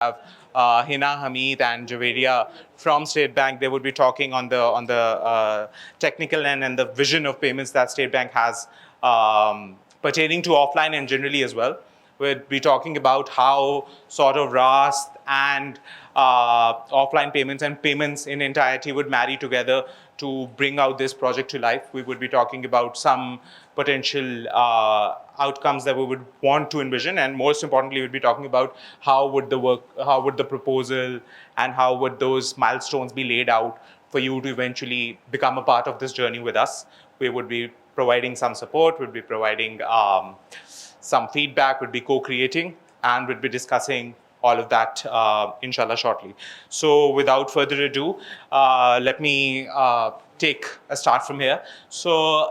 have Hina, Hamid, and Javeria from State Bank. They would be talking on the technical end and the vision of payments that State Bank has pertaining to offline and generally as well. We'll be talking about how sort of RAST and offline payments and payments in entirety would marry together to bring out this project to life. We would be talking about some potential outcomes that we would want to envision, and most importantly, we'd be talking about how would the proposal, and how would those milestones be laid out for you to eventually become a part of this journey with us. We would be providing some support, we'd be providing some feedback, we'd be co-creating, and we'd be discussing all of that, inshallah, shortly. So without further ado, let me take a start from here. So,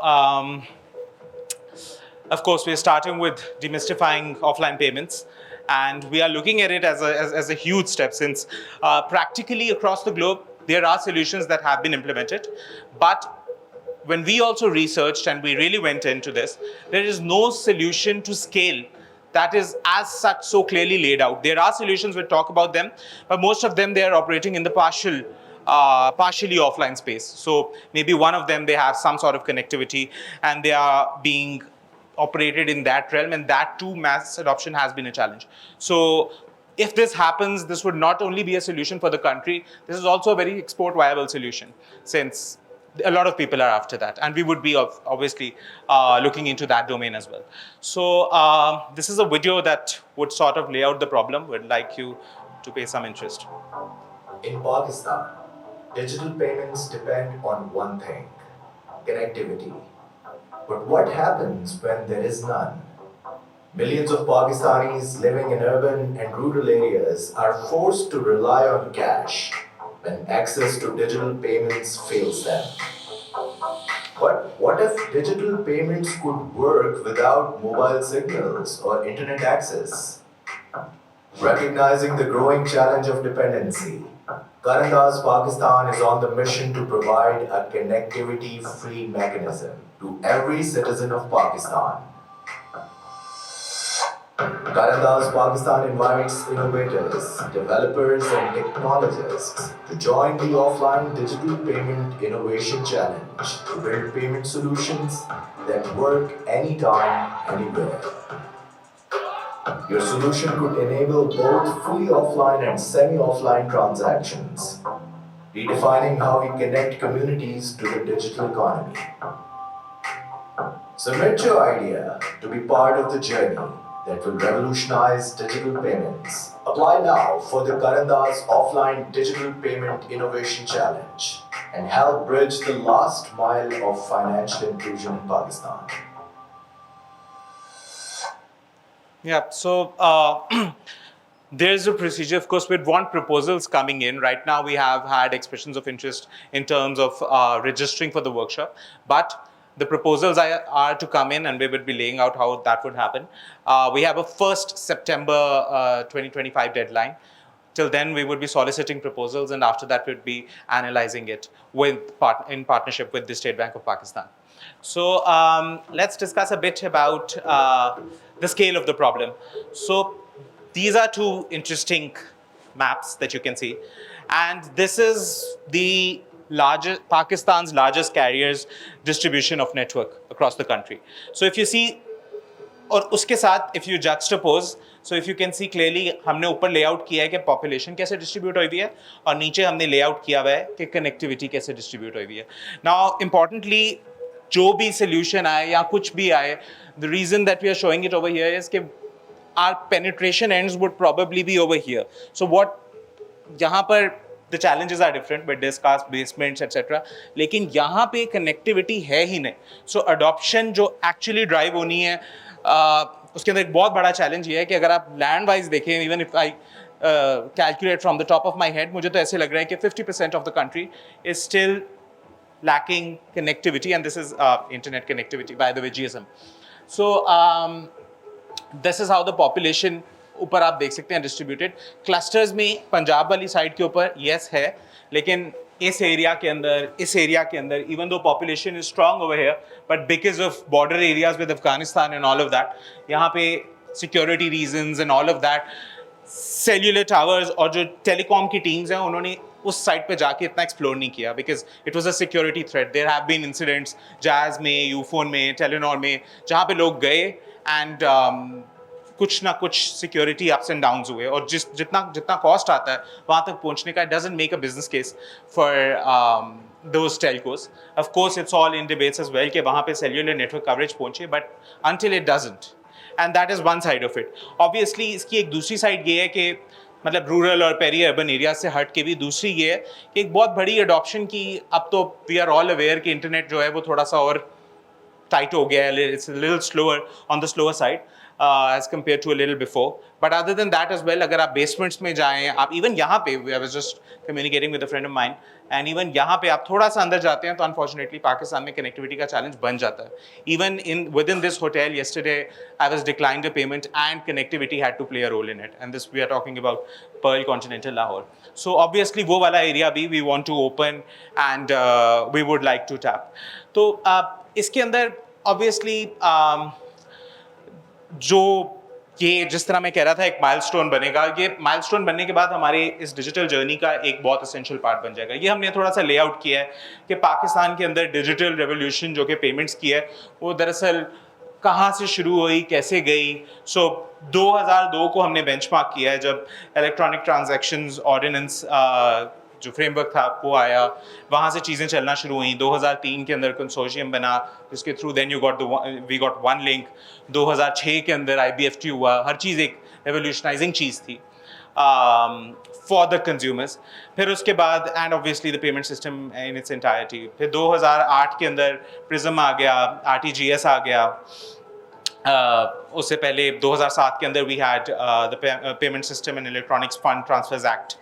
of course, we're starting with demystifying offline payments. And we are looking at it as a huge step, since practically across the globe, there are solutions that have been implemented. But when we also researched and we really went into this, there is no solution to scale that is as such so clearly laid out. There are solutions, we'll talk about them, but most of them, they are operating in the partially offline space. So maybe one of them, they have some sort of connectivity and they are being operated in that realm, and that too, mass adoption has been a challenge. So if this happens, this would not only be a solution for the country, this is also a very export viable solution, since a lot of people are after that, and we would be obviously looking into that domain as well. So this is a video that would sort of lay out the problem. We'd like you to pay some interest. In Pakistan, digital payments depend on one thing: connectivity. But what happens when there is none? Millions of Pakistanis living in urban and rural areas are forced to rely on cash when access to digital payments fails them. But what if digital payments could work without mobile signals or internet access? Recognizing the growing challenge of dependency, Karandas Pakistan is on the mission to provide a connectivity-free mechanism to every citizen of Pakistan. Karandas Pakistan invites innovators, developers, and technologists to join the offline digital payment innovation challenge to build payment solutions that work anytime, anywhere. Your solution could enable both fully offline and semi-offline transactions, redefining how we connect communities to the digital economy. Submit your idea to be part of the journey that will revolutionize digital payments. Apply now for the Karandas Offline Digital Payment Innovation Challenge and help bridge the last mile of financial inclusion in Pakistan. Yeah, so there's a procedure. Of course, we'd want proposals coming in. Right now, we have had expressions of interest in terms of registering for the workshop, but the proposals are to come in, and we would be laying out how that would happen. We have a 1st September 2025 deadline. Till then, we would be soliciting proposals, and after that, we'd be analyzing it in partnership with the State Bank of Pakistan. So let's discuss a bit about the scale of the problem. So these are two interesting maps that you can see, and this is the Pakistan's largest carriers distribution of network across the country. So if you see, और उसके साथ if you juxtapose, so if you can see clearly, हमने ऊपर layout किया है कि population कैसे distribute हुई है, और नीचे हमने layout किया हुआ है कि connectivity कैसे distribute हुई है. Now, importantly, जो भी solution आए या कुछ भी आए, the reason that we are showing it over here is कि our penetration ends would probably be over here. So what, यहाँ पर the challenges are different with discast, basements, etc. लेकिन यहाँ पे connectivity है ही नहीं. So adoption जो actually drive होनी है, उसके अंदर एक बहुत बड़ा challenge ये है कि अगर आप land wise देखें, even if I calculate from the top of my head, मुझे तो ऐसे लग रहा है कि 50% of the country is still lacking connectivity, and this is internet connectivity, by the way, GSM. So this is how the population ऊपर आप देख सकते हैं डिस्ट्रीब्यूटेड क्लस्टर्स में. पंजाब वाली साइड के ऊपर यस है, लेकिन इस एरिया के अंदर even though population is strong over here, but because of border areas with Afghanistan and all of that, यहाँ पे security reasons and all of that, cellular towers और जो टेलीकॉम की टीम्स हैं उन्होंने उस साइट पे जाके इतना एक्सप्लोर नहीं किया because it was a security threat. There have been incidents Jazz में, यूफोन में, टेलीनॉर में, जहाँ पे लोग गए एंड कुछ ना कुछ सिक्योरिटी अप्स एंड डाउन्स हुए और जितना जितना कॉस्ट आता है वहाँ तक पहुँचने का, it doesn't make a business case for those telcos. Of course, it's all in debates as well कि वहाँ पे cellular network coverage पहुँचे, but until it doesn't, and that is one side of it. Obviously, इसकी एक दूसरी side ये है कि मतलब रूरल और पेरी अर्बन एरिया से हट के भी दूसरी ये है कि एक बहुत बड़ी अडॉप्शन की, अब तो वी आर ऑल अवेयर कि इंटरनेट जो है वो थोड़ा सा और टाइट हो गया है, it's a little slower on the slower side as compared to a little before. But other than that as well, अगर आप basements में जाएं, आप even यहाँ पे, I was just communicating with a friend of mine, and even यहाँ पे आप थोड़ा सा अंदर जाते हैं तो unfortunately पाकिस्तान में connectivity का challenge बन जाता है. Even within this hotel yesterday, I was declined a payment and connectivity had to play a role in it. And this we are talking about Pearl Continental Lahore. So obviously वो वाला area भी we want to open and we would like to tap. तो इसके अंदर obviously जो ये जिस तरह मैं कह रहा था एक माइलस्टोन बनेगा, ये माइलस्टोन बनने के बाद हमारे इस डिजिटल जर्नी का एक बहुत एसेंशियल पार्ट बन जाएगा. ये हमने थोड़ा सा लेआउट किया है कि पाकिस्तान के अंदर डिजिटल रेवोल्यूशन जो कि पेमेंट्स की है वो दरअसल कहाँ से शुरू हुई, कैसे गई. सो 2002 को हमने बेंचमार्क किया है जब इलेक्ट्रॉनिक ट्रांजैक्शंस ऑर्डिनेंस जो फ्रेमवर्क था वो आया, वहाँ से चीज़ें चलना शुरू हुई. 2003 के अंदर कंसोर्शियम बना जिसके through then we got one link. 2006 के अंदर IBFT हुआ. हर चीज़ एक रेवोल्यूशनाइजिंग चीज़ थी फॉर द कंज्यूमर्स. फिर उसके बाद and obviously the payment system in its entirety. फिर 2008 के अंदर प्रिज्म आ गया, RTGS आ गया. उससे पहले 2007 के अंदर we had the payment system and electronics fund transfers act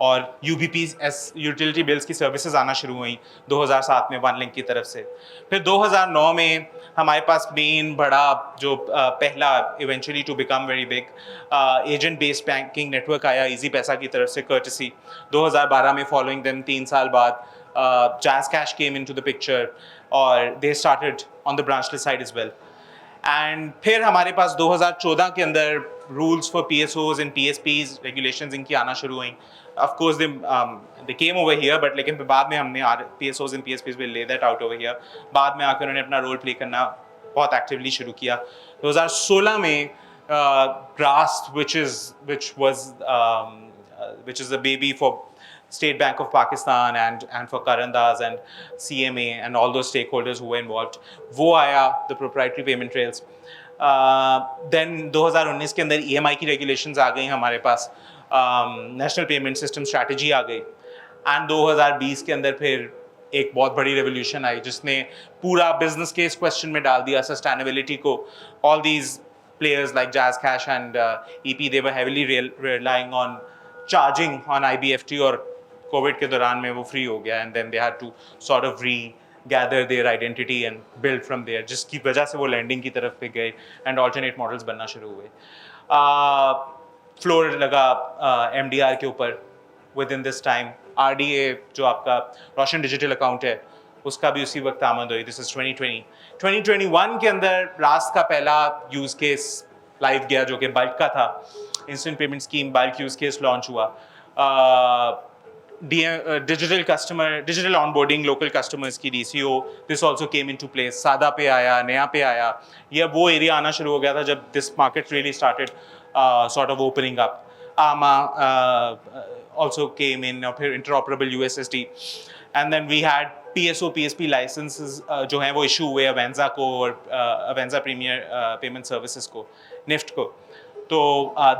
और UBPs यूटिलिटी बिल्स की सर्विसेज आना शुरू हुई 2007 में वन लिंक की तरफ से. फिर 2009 में हमारे पास मेन बड़ा जो पहला eventually to become very big agent based banking network आया इजी पैसा की तरफ से, कर्टसी. 2012 में फॉलोइंग देम 3 साल बाद Jazz Cash came into the picture और they started on the branchless side as well. And फिर हमारे पास 2014 के अंदर rules for PSOs and PSPs regulations इनकी आना शुरू हुई. Of course they came over here, but लेकिन बाद में हमने PSOs and PSPs will lay that out over here. बाद में आकर उन्होंने अपना रोल प्ले करना बहुत एक्टिवली शुरू किया. 2016 में Rast, which is a baby for State Bank of Pakistan and for Karandaz and CMA and all those stakeholders who were involved, वो आया, the proprietary payment trails. Then 2019 के अंदर EMI की regulations आ गई हमारे पास, नेशनल पेमेंट सिस्टम स्ट्रैटेजी आ गई. And 2020 के अंदर फिर एक बहुत बड़ी रेवोल्यूशन आई जिसने पूरा बिजनेस केस क्वेश्चन में डाल दिया, सस्टेनेबिलिटी को. All these players like JazzCash and EP, they were heavily relying on charging on IBFT और कोविड के दौरान में वो फ्री हो गया and then they had to sort of gather their identity and build from there, जिसकी वजह से वो लैंडिंग की तरफ पे गए एंड ऑल्टरनेट मॉडल्स बनना शुरू हुए. फ्लोर लगा MDR के ऊपर with in this time. RDA जो आपका रोशन डिजिटल अकाउंट है उसका भी उसी वक्त आमद हुई. This is 2020. 2021 के अंदर रास्ट का पहला यूज केस लाइव गया जो कि बल्क का था. Instant payment scheme bulk use case launch हुआ. डिजिटल ऑनबोर्डिंग लोकल कस्टमर्स की DCO, this also came in to place. SadaPay आया, नया पे आया. यह वो एरिया आना शुरू हो गया था जब this market really started sort of opening up. AMA also came in, interoperable USSD. And then we had PSO, PSP licenses जो हैं वो issue हुए Avanza को और Avanza Premier Payment Services को, NIFT को. So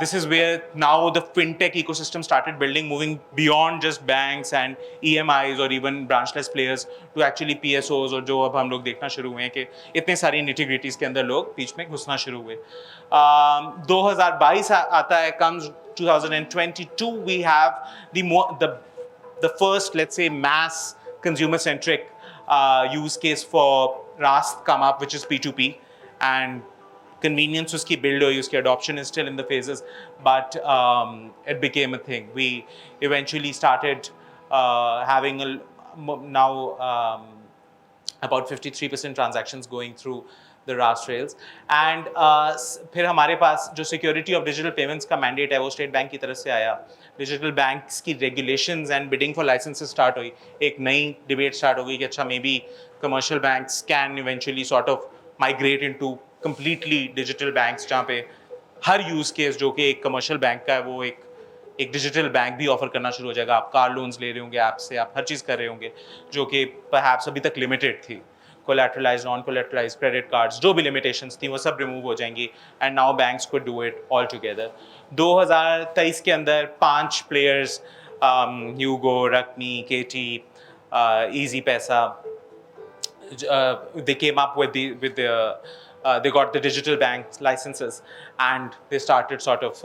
this is where now the fintech ecosystem started building, moving beyond just banks and EMIs or even branchless players to actually PSOs, और जो अब हम लोग देखना शुरू हुए हैं कि इतने सारी nitty-gritties के अंदर लोग बीच में घुसना शुरू हुए. 2022 आता है, comes 2022, we have the first, let's say, mass consumer-centric use case for Rast come up, which is P2P, and convenience उसकी build हुई, उसकी adoption is still in the phases, but it became a thing. We eventually started having now about 53% transactions going through the RAS rails. And फिर हमारे पास जो security of digital payments का mandate है वो स्टेट बैंक की तरफ से आया. डिजिटल बैंक्स की regulations and bidding for licences start हुई. एक नई डिबेट स्टार्ट हो गई कि अच्छा maybe commercial banks can eventually sort of migrate into completely digital banks, जहाँ पे हर यूज केस जो कि एक कमर्शियल बैंक का है वो एक डिजिटल बैंक भी ऑफर करना शुरू हो जाएगा. आप कार लोन्स ले रहे होंगे ऐप से, आप हर चीज़ कर रहे होंगे जो कि परहैप्स अभी तक लिमिटेड थी. Collateralised, non collateralised credit cards, जो भी लिमिटेशंस थी वो सब रिमूव हो जाएंगी. And now banks could do it all together. 2023 के अंदर 5 प्लेयर्स, ह्यूगो, रकमी, केटी, इजी पैसा, they came up with they got the digital bank licenses and they started sort of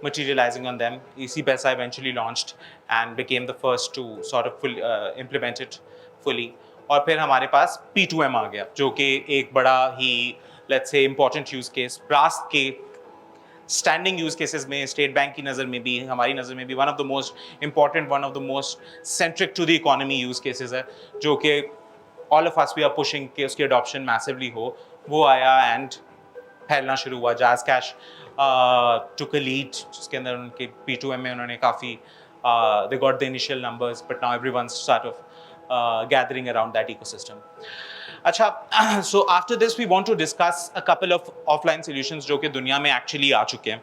materializing on them. Easy Paisa eventually launched and became the first to sort of implement it fully. और फिर हमारे पास P2M आ गया जो कि एक बड़ा ही let's say important use case. RAS के स्टैंडिंग यूज केसेस में स्टेट बैंक की नज़र में भी, हमारी नज़र में भी one of the most important, one of the most centric to the economy use cases है जो कि all of us we are pushing कि उसकी अडॉप्शन मैसिवली हो. वो आया एंड फैलना शुरू हुआ. जाज कैश टुक अ लीड जिसके अंदर उनके P2M में उन्होंने काफ़ी they got the initial numbers but now everyone sort of gathering around that ecosystem. अच्छा, so after this we want to discuss a couple of offline solutions जो कि दुनिया में actually आ चुके हैं,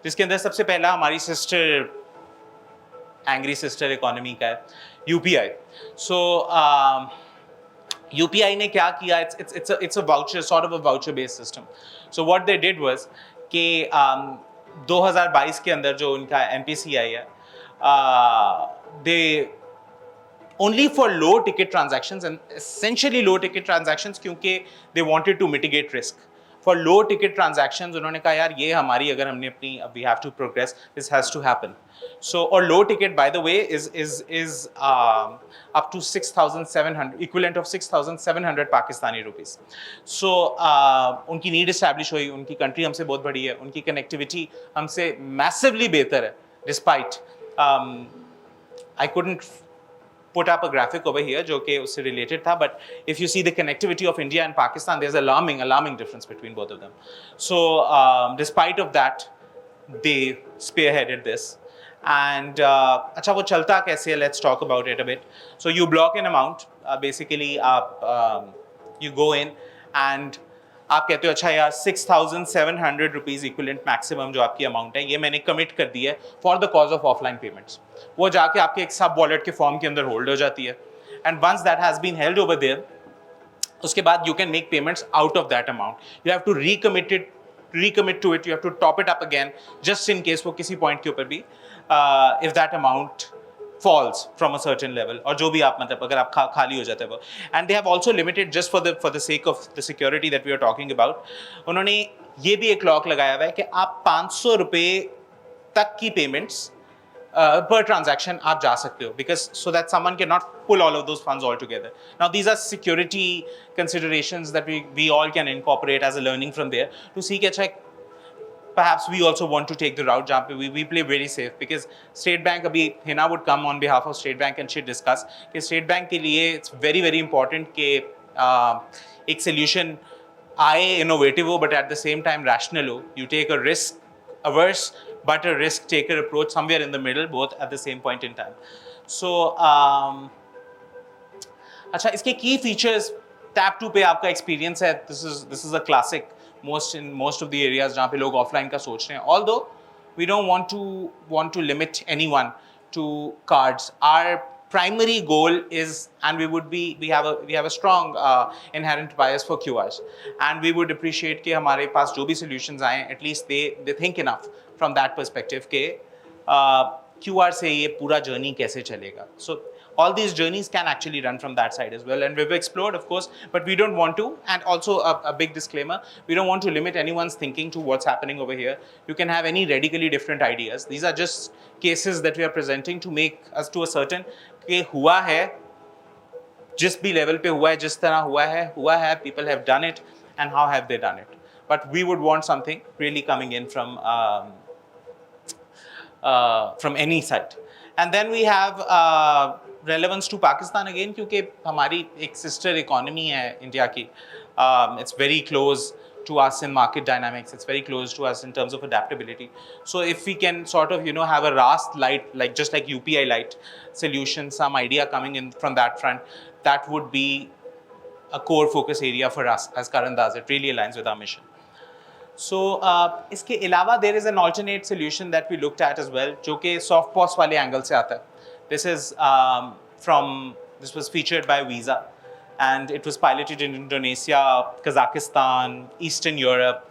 जिसके अंदर सबसे पहला हमारी एंग्री सिस्टर इकोनॉमी का है UPI. So UPI ने क्या किया? It's a voucher, sort of a voucher based system. So what they did was कि 2022 के अंदर जो उनका MPCI है, they only for low ticket transactions, and essentially low ticket transactions क्योंकि they wanted to mitigate risk. For low ticket transactions उन्होंने कहा यार ये हमारी, अगर हमने अपनी, we have to progress, this has to happen. So or low ticket by the way is up to 6,700, equivalent of 6,700 Pakistani rupees. So उनकी need establish हुई, उनकी कंट्री हमसे बहुत बड़ी है, उनकी कनेक्टिविटी हमसे massively बेहतर है despite I couldn't put up a graphic over here जो कि उससे related था, but if you see the connectivity of India and Pakistan, there's alarming difference between both of them. So despite of that, they spearheaded this. And अच्छा वो चलता कैसे है? Let's talk about it a bit. So you block an amount, basically आप you go in and आप कहते हो अच्छा यार 6,700 रुपीज़ इक्विलेंट मैक्सिमम जो आपकी अमाउंट है ये मैंने कमिट कर दी है for the cause of offline payments. वो जाके आपके एक सब वॉलेट के फॉर्म के अंदर होल्ड हो जाती है. And once that has been held over there, उसके बाद you can make payments out of that amount. You have to recommit to it, you have to top it up again just in case वो किसी point के ऊपर भी if that amount falls from a certain level, और जो भी आप मतलब अगर आप खाली हो जाते हैं वो. And they have also limited, just for the sake of the security that we are talking about, उन्होंने ये भी एक लॉक लगाया हुआ है कि आप 500 रुपये तक की पेमेंट्स per transaction आप जा सकते हो, because so that someone cannot pull all of those funds all together. Now these are security considerations that we all can incorporate as a learning from there to see कि अच्छा perhaps we also want to take the route जहाँ पे we play very safe, because State Bank अभी Hina would come on behalf of State Bank and she discuss कि State Bank के लिए it's very important कि एक solution आए innovative हो but at the same time rational हो. You take a risk averse but a risk taker approach, somewhere in the middle, both at the same point in time. So अच्छा इसके key features, Tap 2 पे आपका experience है, this is a classic in most of the areas जहाँ पे लोग offline का सोच रहे हैं. Although we don't want to limit anyone to cards. Our primary goal is, and we have a strong inherent bias for QRs, and we would appreciate कि हमारे पास जो भी solutions आए, at least they think enough from that perspective कि QR से ये पूरा journey कैसे चलेगा. So all these journeys can actually run from that side as well, and we've explored, of course, but we don't want to, and also a big disclaimer, we don't want to limit anyone's thinking to what's happening over here. You can have any radically different ideas. These are just cases that we are presenting to make us to a certain कि हुआ है, जिस भी level पे हुआ है, जिस तरह हुआ है, people have done it, and how have they done it. But we would want something really coming in from from any side. And then we have relevance to Pakistan again, क्योंकि हमारी एक sister economy है India की. It's very close to us in market dynamics. It's very close to us in terms of adaptability. So if we can sort of, have a RAST light, like just like UPI light solution, some idea coming in from that front, that would be a core focus area for us as Karan does. It really aligns with our mission. So इसके अलावा there is an alternate solution that we looked at as well, जो कि soft POS वाले angle से आता है. This was featured by Visa, and it was piloted in Indonesia, Kazakhstan, Eastern Europe,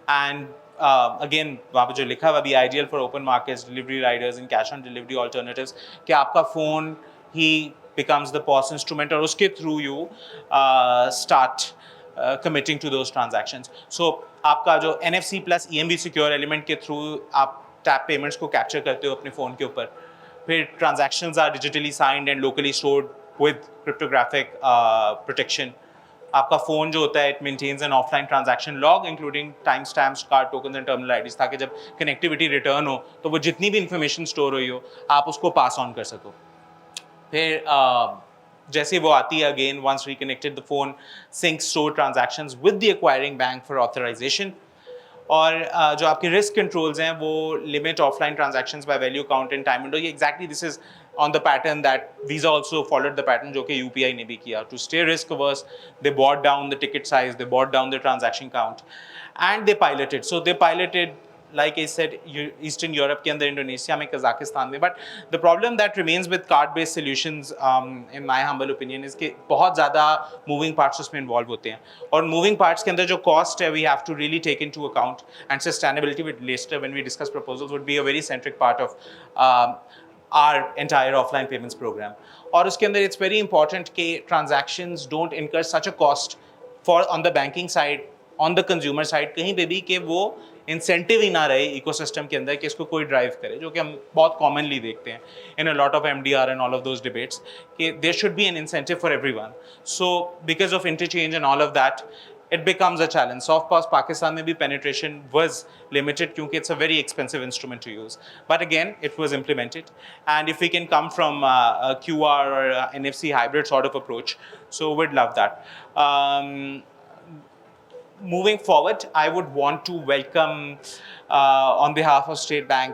and again वहाँ पे जो लिखा हुआ भी ideal for open markets, delivery riders and cash on delivery alternatives, कि आपका phone he becomes the POS instrument और उसके through you start committing to those transactions. So आपका जो NFC plus EMV secure element के through आप tap payments को capture करते हो अपने phone के ऊपर, फिर transactions are digitally signed and locally stored with cryptographic protection. आपका phone जो होता है it maintains an offline transaction log including timestamps, card tokens and terminal IDs, ताकि जब connectivity return हो तो वो जितनी भी information store हुई हो आप उसको pass on कर सको. फिर जैसे वो आती है again once reconnected the phone syncs stored transactions with the acquiring bank for authorization. और जो आपके risk controls हैं वो limit offline transactions by value count and time window. Exactly this is on the pattern that Visa also followed the pattern जो कि UPI ने भी किया. To stay risk averse, they brought down the ticket size, they brought down the transaction count, and they piloted. So they piloted, like I said, Eastern Europe के अंदर, Indonesia में, Kazakhstan में. But the problem that remains with card-based solutions, in my humble opinion, is कि बहुत ज़्यादा moving parts उसमें involve होते हैं. और moving parts के अंदर जो cost है, we have to really take into account. And sustainability, with later when we discuss proposals, would be a very centric part of our entire offline payments program. और उसके अंदर it's very important कि transactions don't incur such a cost for on the banking side, on the consumer side, कहीं पे भी कि वो incentive ही ना रहे इकोसिस्टम के अंदर कि इसको कोई ड्राइव करे, जो कि हम बहुत कॉमनली देखते हैं in a lot of MDR and all of those debates कि there should be an incentive for everyone. So because of interchange and all of that it becomes a challenge. Soft POS Pakistan में भी penetration was limited क्योंकि it's a very expensive instrument to use. But again, it was implemented. And if we can come from a QR or a NFC hybrid sort of approach, so we'd love that. Moving forward, I would want to welcome, on behalf of State Bank,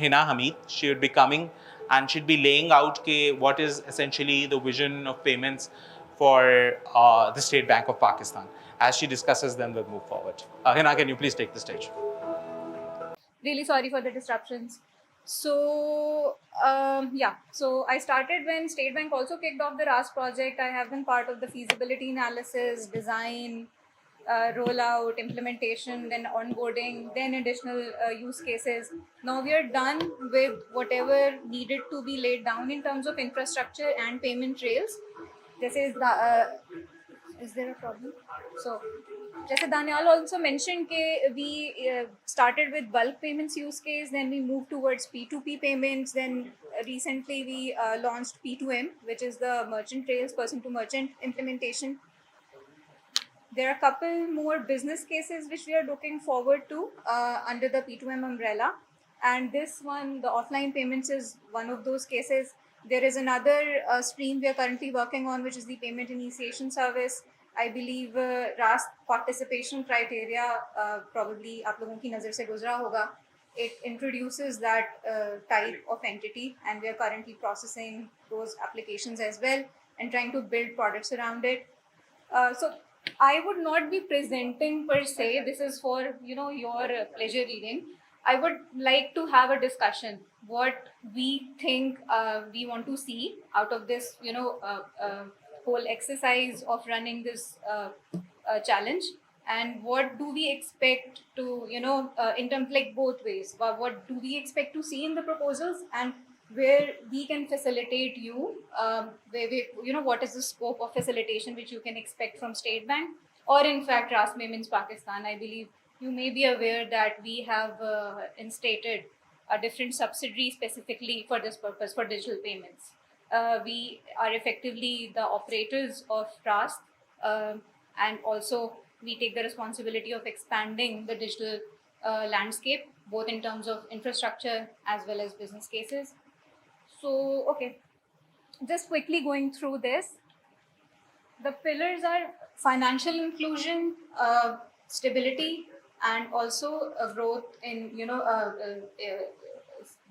Hina Hamid. She would be coming and she'd be laying out what is essentially the vision of payments for the State Bank of Pakistan. As she discusses, then we'll move forward. Hina, can you please take the stage? Really sorry for the disruptions. So so I started when State Bank also kicked off the RAS project. I have been part of the feasibility analysis, design, rollout, implementation, then onboarding, then additional use cases. Now we are done with whatever needed to be laid down in terms of infrastructure and payment trails. This is there a problem? So जैसे Daniel also mentioned कि we started with bulk payments use case, then we moved towards P2P payments, then recently we launched P2M, which is the merchant trails, person to merchant implementation. There are a couple more business cases which we are looking forward to under the P2M umbrella. And this one, the offline payments, is one of those cases. There is another stream we are currently working on, which is the payment initiation service. I believe RAS participation criteria probably आप लोगों की नज़र से गुजरा होगा. It introduces that type of entity, and we are currently processing those applications as well and trying to build products around it. So I would not be presenting per se. This is for your pleasure reading. I would like to have a discussion what we think we want to see out of this whole exercise of running this challenge, and what do we expect to in terms like both ways. What do we expect to see in the proposals, and where we can facilitate you, where we, what is the scope of facilitation which you can expect from State Bank, or in fact RAS Payments Pakistan. I believe you may be aware that we have instated a different subsidiary specifically for this purpose, for digital payments. We are effectively the operators of RAS, and also we take the responsibility of expanding the digital landscape both in terms of infrastructure as well as business cases. So, okay, just quickly going through this. The pillars are financial inclusion, stability, and also growth in,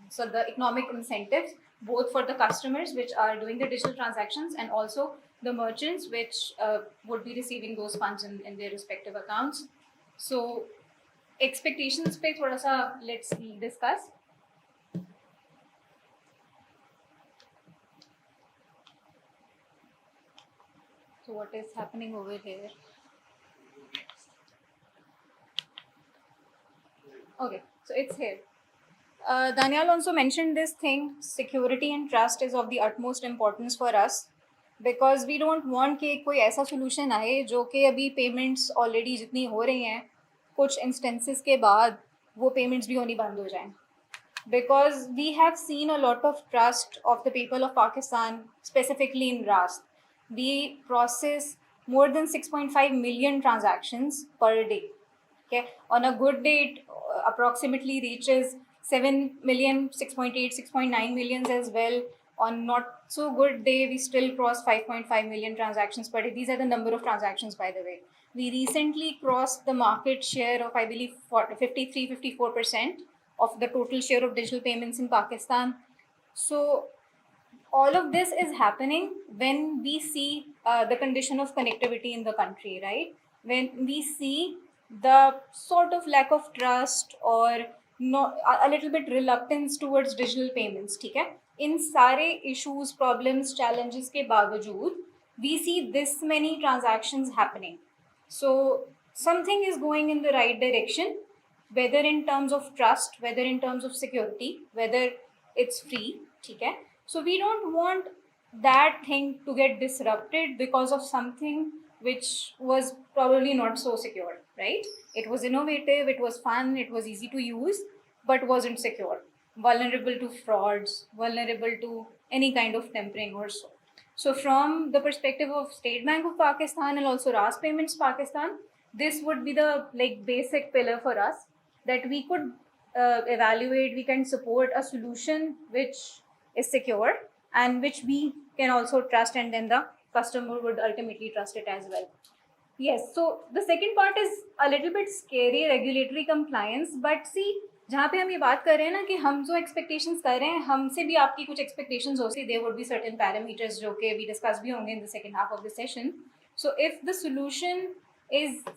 so the economic incentives, both for the customers which are doing the digital transactions and also the merchants which would be receiving those funds in their respective accounts. So expectations pe thoda sa let's discuss. So what is happening over here? Okay, so it's here. Daniel also mentioned this thing: security and trust is of the utmost importance for us, because we don't want कि कोई ऐसा solution आए जो कि अभी payments already जितनी हो रही हैं, कुछ instances के बाद वो payments भी होनी बंद हो जाएं. Because we have seen a lot of trust of the people of Pakistan, specifically in RAST. We process more than 6.5 million transactions per day. Okay, on a good day, it approximately reaches 7 million, 6.8, 6.9 millions as well. On not so good day, we still cross 5.5 million transactions per day. These are the number of transactions, by the way. We recently crossed the market share of, I believe, 53, 54% of the total share of digital payments in Pakistan. So all of this is happening when we see the condition of connectivity in the country, right? When we see the sort of lack of trust or a little bit reluctance towards digital payments, ठीक है? इन सारे issues, problems, challenges के बावजूद we see this many transactions happening. So something is going in the right direction, whether in terms of trust, whether in terms of security, whether it's free, ठीक है? So we don't want that thing to get disrupted because of something which was probably not so secure, right? It was innovative, it was fun, it was easy to use, but wasn't secure, vulnerable to frauds, vulnerable to any kind of tampering or so. So from the perspective of State Bank of Pakistan and also RAS Payments Pakistan, this would be the like basic pillar for us, that we could evaluate, we can support a solution which is secure and which we can also trust, and then the customer would ultimately trust it as well. Yes, so the second part is a little bit scary, regulatory compliance. But see, जहाँ पे हम ये बात कर रहे हैं ना कि हम जो expectations कर रहे हैं, हमसे भी आपकी कुछ expectations हो सकती, there would be certain parameters जो कि we discuss भी होंगे in the second half of the session. So if the solution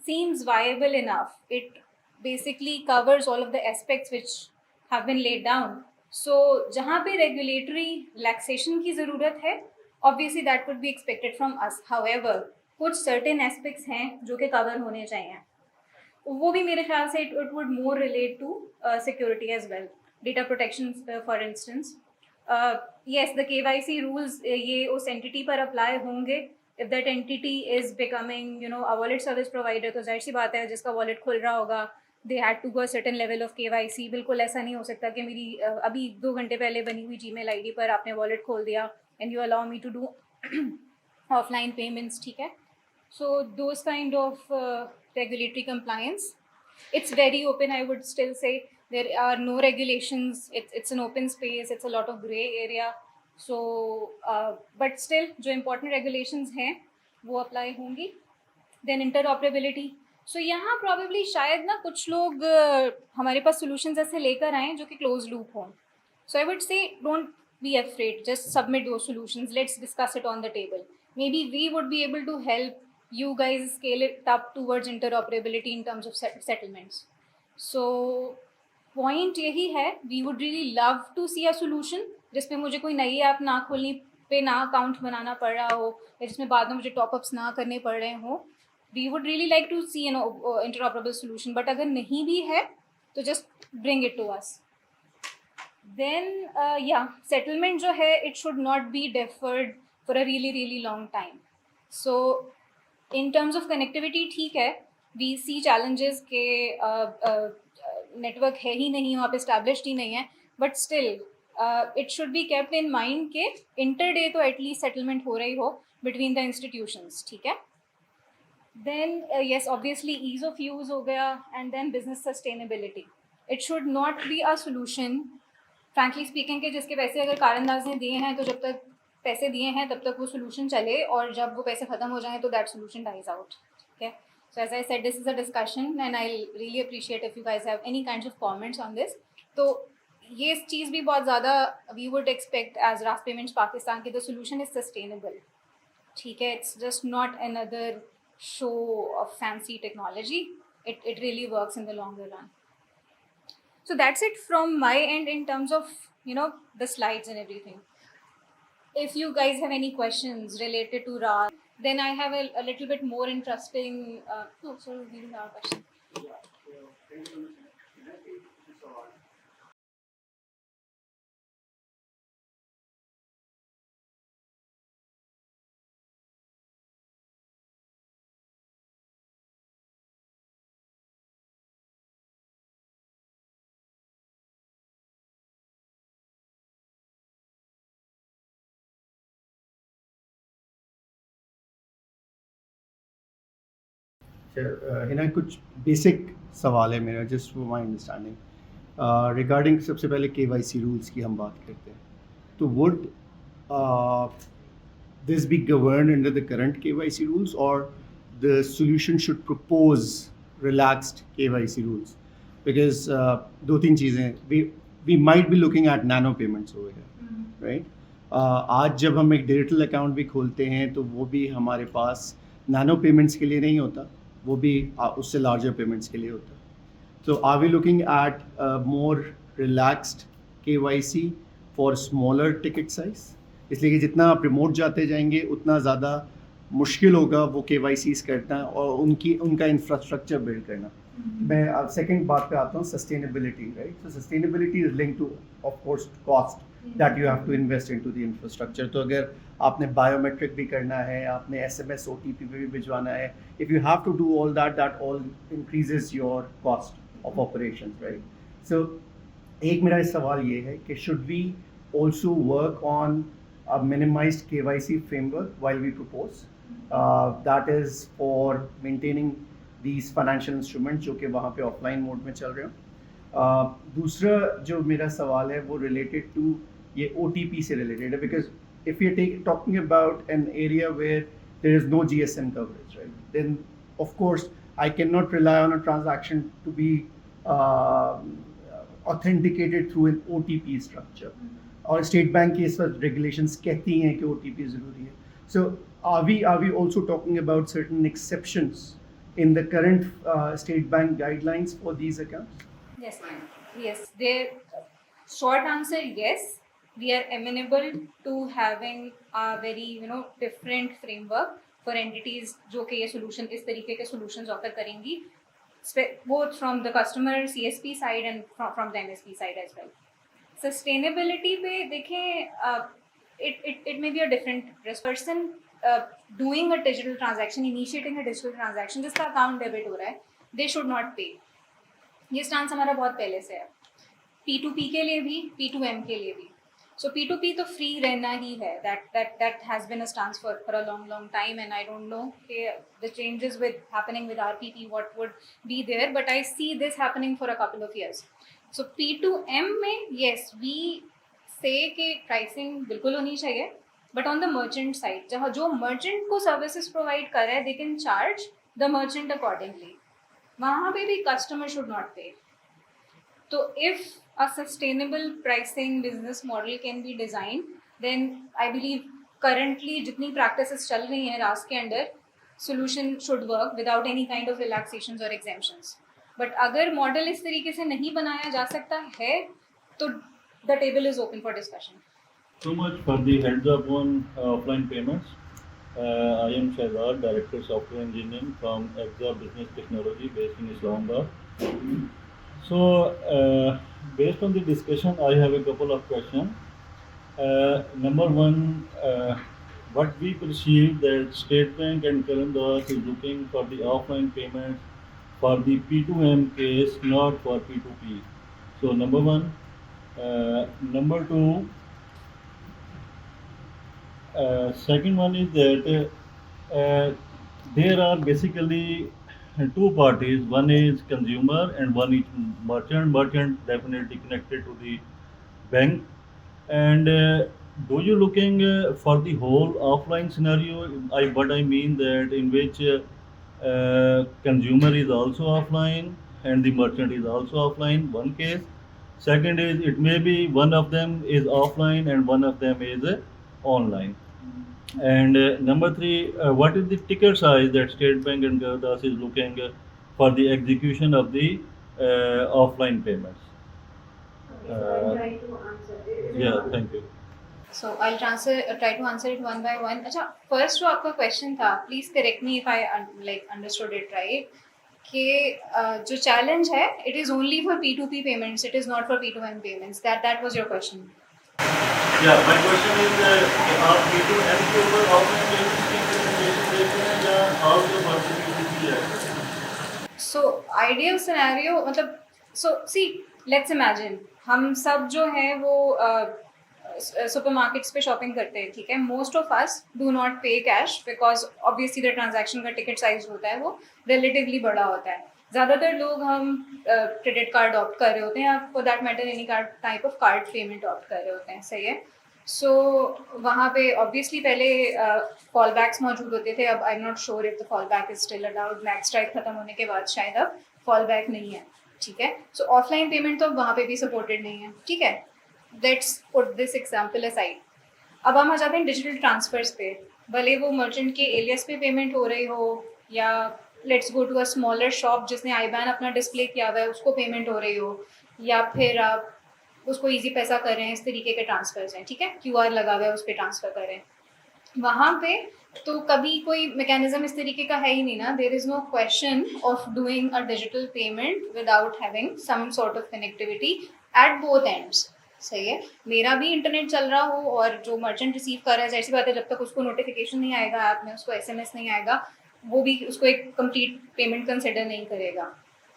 seems viable enough, it basically covers all of the aspects which have been laid down. So जहाँ पे regulatory relaxation की ज़रूरत है, obviously that would be expected from us. However, कुछ certain aspects हैं जो कि cover होने चाहिए, वो भी मेरे ख्याल से it would more relate to security as well, data protection for instance. Yes, the KYC rules ये उस एंटिटी पर अप्लाई होंगे if that entity is becoming a wallet service provider. तो जाहिर सी बात है, जिसका वॉलेट खुल रहा होगा, they had to go certain level of KYC. बिल्कुल ऐसा नहीं हो सकता कि मेरी अभी 2 घंटे पहले बनी हुई Gmail ID पर आपने वॉलेट खोल दिया and you allow me to do offline payments, ठीक है? So those kind of regulatory compliance, it's very open. I would still say there are no regulations. It's an open space. It's a lot of gray area. So but still जो important regulations हैं वो apply होंगी. Then interoperability. So यहाँ probably शायद ना कुछ लोग हमारे पास solutions ऐसे लेकर आएं जो कि closed loop हों. So I would say don't be afraid. Just submit those solutions. Let's discuss it on the table. Maybe we would be able to help you guys scale it up towards interoperability in terms of settlements. So point यही है, we would really love to see a solution जिसमें मुझे कोई नई app ना खोलनी पे ना अकाउंट बनाना पड़ रहा हो, या जिसमें बाद में मुझे टॉपअप्स ना करने पड़ रहे हो. We would really like to see an interoperable solution. But अगर नहीं भी है तो just bring it to us. Then yeah, settlement जो है, it should not be deferred for a really really long time. So in terms of connectivity, ठीक है, we see challenges के network है ही नहीं, वहाँ पे established ही नहीं है, but still it should be kept in mind कि inter-day तो at least settlement हो रही हो between the institutions, ठीक है? Then yes, obviously ease of use हो गया, and then business sustainability. It should not be a solution, frankly speaking, कि जिसके पैसे अगर कारंदाज ने दिए हैं तो जब तक पैसे दिए हैं तब तक वो solution चले, और जब वो पैसे ख़त्म हो जाएं तो that solution dies out. Okay. So as I said, this is a discussion and I'll really appreciate if you guys have any kinds of comments on this. तो ये चीज़ भी बहुत ज़्यादा we would expect as Ras Payments Pakistan कि the solution is sustainable. ठीक है, it's just not another show of fancy technology. It really works in the longer run. So that's it from my end in terms of, you know, the slides and everything. If you guys have any questions related to RAS, then I have a little bit more interesting. No, sorry, we didn't have a question. Hina कुछ basic सवाल है मेरा, just for my understanding regarding सबसे पहले KYC rules की हम बात करते हैं, तो would this be governed under the current KYC rules, or the solution should propose relaxed KYC rules? Because दो तीन चीज़ें, we might be looking at nano payments over here, right? आज जब हम एक डिजिटल अकाउंट भी खोलते हैं तो वो भी हमारे पास नैनो पेमेंट्स के लिए नहीं होता, वो भी उससे लार्जर पेमेंट्स के लिए होता. So are we looking at more relaxed KYC for smaller ticket size? इसलिए कि जितना आप रिमोट जाते जाएंगे उतना ज़्यादा मुश्किल होगा वो KYCs करना और उनका इंफ्रास्ट्रक्चर बिल्ड करना. मैं अब सेकंड बात पे आता हूँ, sustainability, right? So sustainability is link to of course cost that you have to invest into the infrastructure. तो अगर आपने बायोमेट्रिक भी करना है, आपने SMS OTP भी भिजवाना है, if you have to do all that all increases your cost of operations, right? So एक मेरा सवाल ये है कि should we also work on a minimized KYC framework while we propose that is for maintaining these financial instruments जो कि वहाँ पे ऑफलाइन मोड में चल रहे हो. दूसरा जो मेरा सवाल है वो रिलेटेड टू ये OTP से रिलेटेड है, because if you're talking about an area where there is no GSM coverage, right, then of course I cannot rely on a transaction to be authenticated through an OTP structure. और state bank की इस वक्त regulations कहती हैं कि OTP ज़रूरी है. So are we also talking about certain exceptions in the current State Bank guidelines for these accounts? Yes. Their short answer, yes. We are amenable to having a very, you know, different framework for entities जो कि ये solution इस तरीके के solutions offer करेंगी, both from the customer CSP side and from the MSP side as well. Sustainability पे देखें, it may be a different person doing a digital transaction, initiating a digital transaction जिसका account debit हो रहा है, they should not pay. ये stance हमारा बहुत पहले से है, P2P के लिए भी, P2M के लिए भी. So P2P तो फ्री रहना ही है, that has been a stance for a long time, and I don't know the changes happening with RPP what would be there, but I see this happening for a couple of years. So P2M में yes we say कि pricing बिल्कुल होनी चाहिए, but on the merchant side जहाँ जो merchant को services provide कर रहा है they can charge the merchant accordingly. वहाँ पे भी customer should not pay. तो if a sustainable pricing business model can be designed, then I believe currently जितनी practices चल रही हैं RAS के अंदर, solution should work without any kind of relaxations or exemptions. But अगर मॉडल इस तरीके से नहीं बनाया जा सकता है तो the table is open for discussion. So much for the heads up on offline payments. I am Shahzad, Director Software Engineering from Exa Business Technology based in Islamabad. So based on the discussion, I have a couple of questions. Number one, what we perceive that State Bank and Karandas is looking for the offline payments for the P2M case, not for P2P. So number one. Number two, second one is that there are basically two parties. One is consumer and one is merchant. Merchant definitely connected to the bank. And do you looking for the whole offline scenario? What I mean that in which consumer is also offline and the merchant is also offline. One case. Second is it may be one of them is offline and one of them is online. And number three, what is the ticket size that State Bank and Gurdas is looking for the execution of the offline payments? Yeah, thank you. So I'll try to answer it one by one. अच्छा, first जो आपका question था, please correct me if I understood it right. कि जो challenge है, it is only for P2P payments, it is not for P2M payments. That was your question. Yeah, my question is आप B2M के ऊपर offline payments की implementation देखते हैं या also for the P2P है? So ideal scenario मतलब so see let's imagine हम सब जो है वो सुपरमार्केट्स पे शॉपिंग करते हैं, ठीक है. Most of us do not pay cash because obviously the transaction का टिकट साइज होता है वो रिलेटिवली बड़ा होता है. ज़्यादातर लोग हम क्रेडिट कार्ड ऑप्ट कर रहे होते हैं या for that matter any card type of card payment opt कर रहे होते हैं, सही है. सो वहाँ पे ऑब्वियसली पहले फॉल बैक्स मौजूद होते थे. अब I am not sure if the fall back is still allowed. Max strike खत्म होने के बाद शायद अब फॉल बैक नहीं है, ठीक है. सो ऑफलाइन पेमेंट तो वहाँ पे भी सपोर्टेड नहीं है, ठीक है. Let's put this example aside. अब हम आ जाते हैं डिजिटल ट्रांसफर्स पे. भले वो मर्चेंट के एलियस पे पेमेंट हो रही हो या let's go to a smaller shop जिसने आईबैन अपना डिस्प्ले किया हुआ है उसको पेमेंट हो रही हो, या फिर आप उसको इजी पैसा कर रहे हैं, इस तरीके के ट्रांसफर्स हैं, ठीक है. क्यूआर लगा हुआ है उस पर ट्रांसफ़र कर रहे हैं. वहाँ पे तो कभी कोई मैकेनिज्म इस तरीके का है ही नहीं ना. There is no question of doing a digital payment without having some sort of connectivity at both ends, सही है. मेरा भी इंटरनेट चल रहा हो और जो मर्चेंट रिसीव कर रहा है, ऐसी बात है जब तक उसको नोटिफिकेशन नहीं आएगा ऐप में, उसको एसएमएस नहीं आएगा, वो भी उसको एक कंप्लीट पेमेंट कंसिडर नहीं करेगा,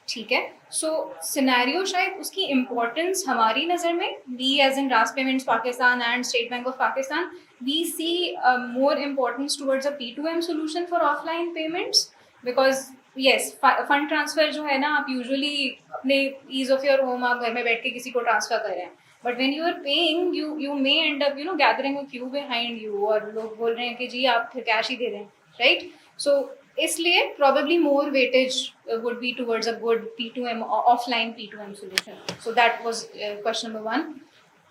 ठीक है. सो सिनेरियो शायद उसकी इम्पोर्टेंस हमारी नज़र में, we as in Raast payments Pakistan and state bank of Pakistan, we see more importance towards a P2M solution for offline payments. Because yes fund transfer जो है ना, आप यूजुअली अपने ईज ऑफ योर होम आप घर में बैठ के किसी को ट्रांसफ़र कर रहे हैं. But when you are paying you may end up gathering a queue behind you, और लोग बोल रहे हैं कि जी आप फिर कैश ही दे रहे हैं, राइट. सो इसलिए probably more weightage would be towards a good P2M or offline P2M solution. So that was question number 1.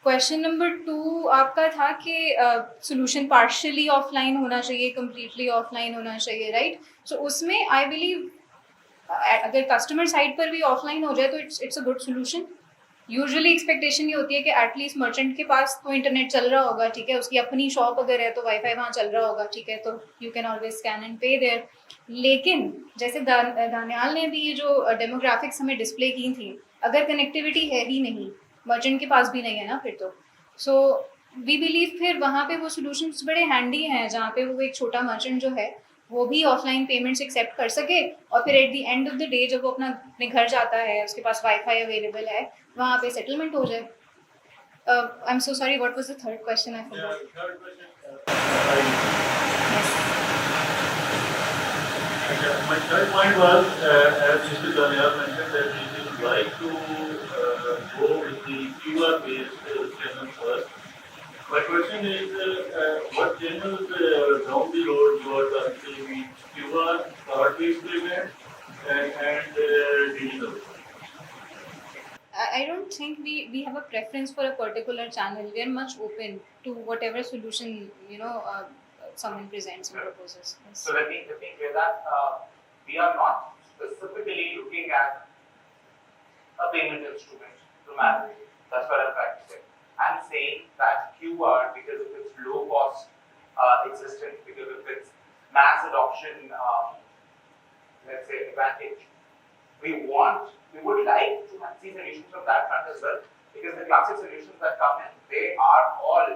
Question number 2 आपका था कि solution partially offline होना चाहिए, completely offline होना चाहिए, right? So उसमें I believe अगर customer side पर भी offline हो जाए तो it's a good solution. Usually expectation ये होती है कि एटलीस्ट मर्चेंट के पास तो इंटरनेट चल रहा होगा, ठीक है. उसकी अपनी शॉप अगर है तो वाईफाई वहाँ चल रहा होगा, ठीक है. तो you can always scan and पे देयर. लेकिन जैसे दानियाल ने भी ये जो डेमोग्राफिक्स हमें डिस्प्ले की थी, अगर कनेक्टिविटी है ही नहीं, मर्चेंट के पास भी नहीं है ना फिर तो. सो वी बिलीव फिर वहाँ पे वो सोल्यूशंस बड़े हैंडी हैं जहाँ पे वो एक छोटा मर्चेंट जो है वो भी ऑफलाइन पेमेंट्स एक्सेप्ट कर सके, और फिर at the end of the day जब वो अपने घर जाता है, उसके पास वाईफाई अवेलेबल है, वहाँ पे सेटलमेंट हो जाए. I am so sorry, what was the third question? I forgot. Third question. My third point was, as Mr. Daniel mentioned, that we would like to go with the QR-based channel first. My question is, what channels down the road you are targeting, QR, card-based payment, and digital? I don't think we have a preference for a particular channel. We are much open to whatever solution someone presents and proposes. Yes. So let me clear that we are not specifically looking at a payment instrument primarily. That's what I'm trying to say. I'm saying that QR, because of its low cost existence, because of its mass adoption, let's say advantage, we would like to see solutions from that front as well, because the classic solutions that come in, they are all